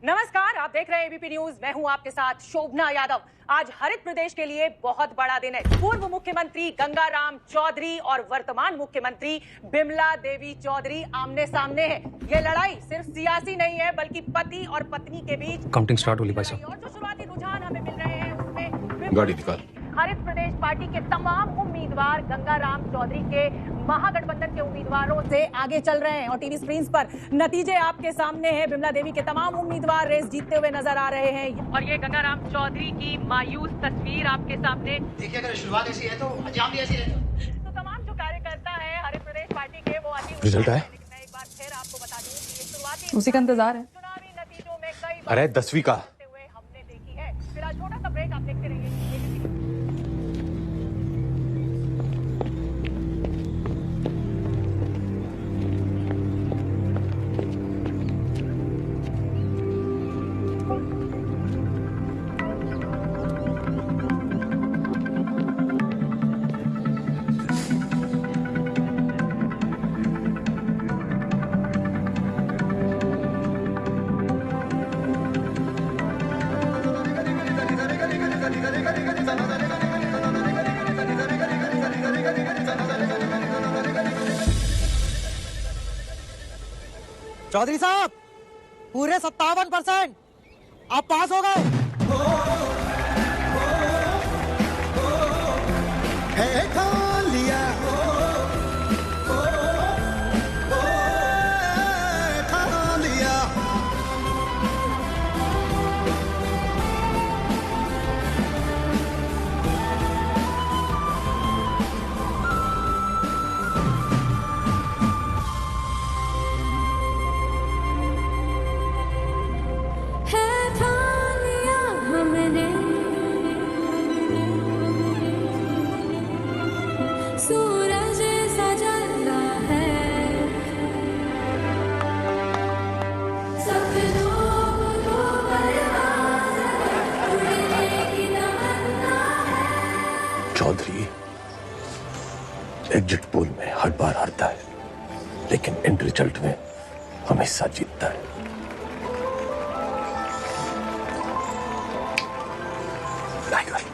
नमस्कार, आप देख रहे हैं एबीपी न्यूज। मैं हूं आपके साथ शोभना यादव। आज हरित प्रदेश के लिए बहुत बड़ा दिन है। पूर्व मुख्यमंत्री गंगाराम चौधरी और वर्तमान मुख्यमंत्री बिमला देवी चौधरी आमने सामने हैं। ये लड़ाई सिर्फ सियासी नहीं है, बल्कि पति और पत्नी के बीच काउंटिंग स्टार्ट होली भाई साहब। और जो शुरुआती रुझान हमें मिल रहे हैं उसमें गाड़ी निकाल। हरित प्रदेश पार्टी के तमाम उम्मीदवार गंगाराम चौधरी के महागठबंधन के उम्मीदवारों से आगे चल रहे हैं और टीवी स्क्रीन पर नतीजे आपके सामने हैं। बिमला देवी के तमाम उम्मीदवार रेस जीतते हुए नजर आ रहे हैं और ये गंगाराम चौधरी की मायूस तस्वीर आपके सामने। देखिए, अगर शुरुआत ऐसी है तो अंजाम भी ऐसी रहेगा। तो तमाम जो कार्यकर्ता है हरित प्रदेश पार्टी के वो रिजल्ट आया? एक बार फिर आपको बता दूं कि ये शुरुआती उसी का इंतजार है। चुनावी नतीजों में कई अरे 10वीं का हमने देखी है। फिलहाल छोटा सा ब्रेक, आप देखते रहिए। चौधरी साहब, पूरे 57% आप पास हो गए। सूरज सजता है सपनों को परवाज़ उड़ने की तमन्ना है। चौधरी एग्जिट पोल में हर बार हारता है, लेकिन एंड रिजल्ट में हमेशा जीतता है। टाइगर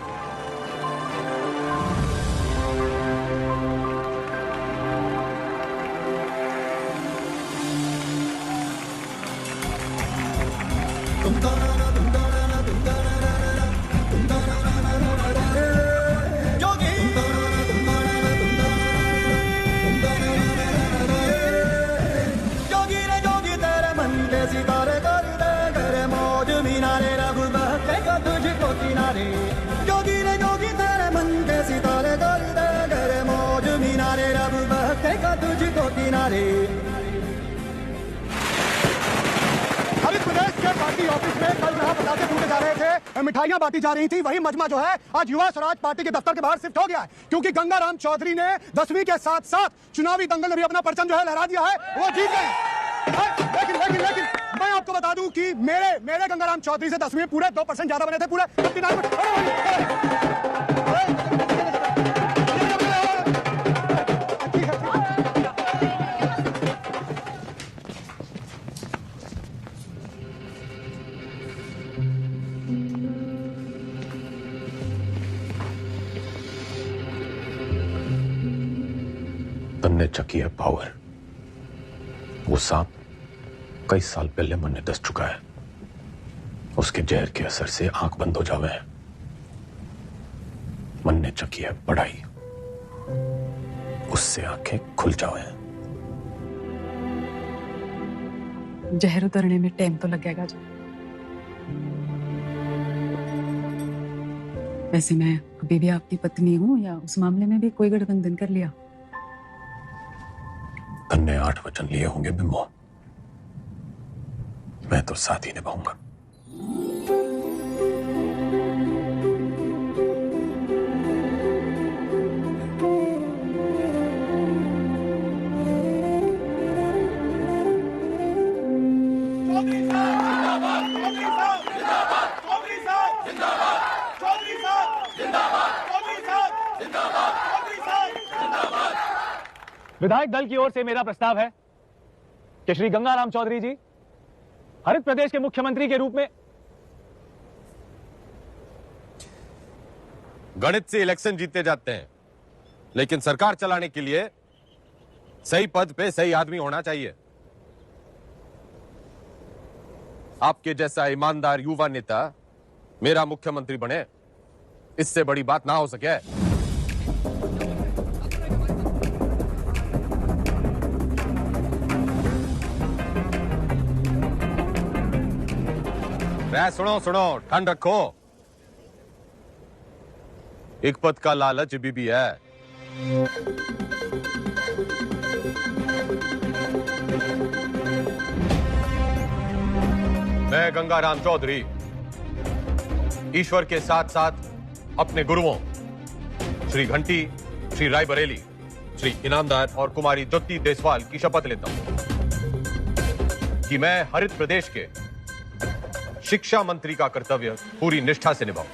हरित प्रदेश के पार्टी ऑफिस में कल जहां पतासे फूटे जा रहे थे, मिठाइयां बांटी जा रही थी, वही मजमा जो है आज युवा स्वराज पार्टी के दफ्तर के बाहर शिफ्ट हो गया है, क्योंकि गंगाराम चौधरी ने 10वीं के साथ साथ चुनावी दंगल में भी अपना परचम जो है लहरा दिया है, वो जीत गए। लेकिन मैं आपको बता दूं कि मेरे गंगाराम चौधरी से 10वीं में पूरे 2% ज्यादा बने थे, पूरे 59। तन्ने चकी है पावर। वो सांप कई साल पहले मन ने दस चुका है। उसके जहर के असर से आंख बंद हो जावे हैं। मन ने चकी है पढ़ाई, उससे आंखें खुल जावे हैं। जहर उतरने में टाइम तो लगेगा जी। वैसे मैं अभी भी आपकी पत्नी हूँ या उस मामले में भी कोई गठबंधन कर लिया? तन्ने 8 वचन लिए होंगे बिम्बो, मैं तो साथ ही निभाऊंगा। विधायक दल की ओर से मेरा प्रस्ताव है कि श्री गंगाराम चौधरी जी हरित प्रदेश के मुख्यमंत्री के रूप में गणित से इलेक्शन जीते जाते हैं, लेकिन सरकार चलाने के लिए सही पद पे सही आदमी होना चाहिए। आपके जैसा ईमानदार युवा नेता मेरा मुख्यमंत्री बने, इससे बड़ी बात ना हो सके। सुनो सुनो, ठंड रखो। एक पद का लालच भी है। मैं गंगाराम चौधरी ईश्वर के साथ साथ अपने गुरुओं श्री घंटी, श्री रायबरेली, श्री इनामदार और कुमारी ज्योति देसवाल की शपथ लेता हूं कि मैं हरित प्रदेश के शिक्षा मंत्री का कर्तव्य पूरी निष्ठा से निभाऊं।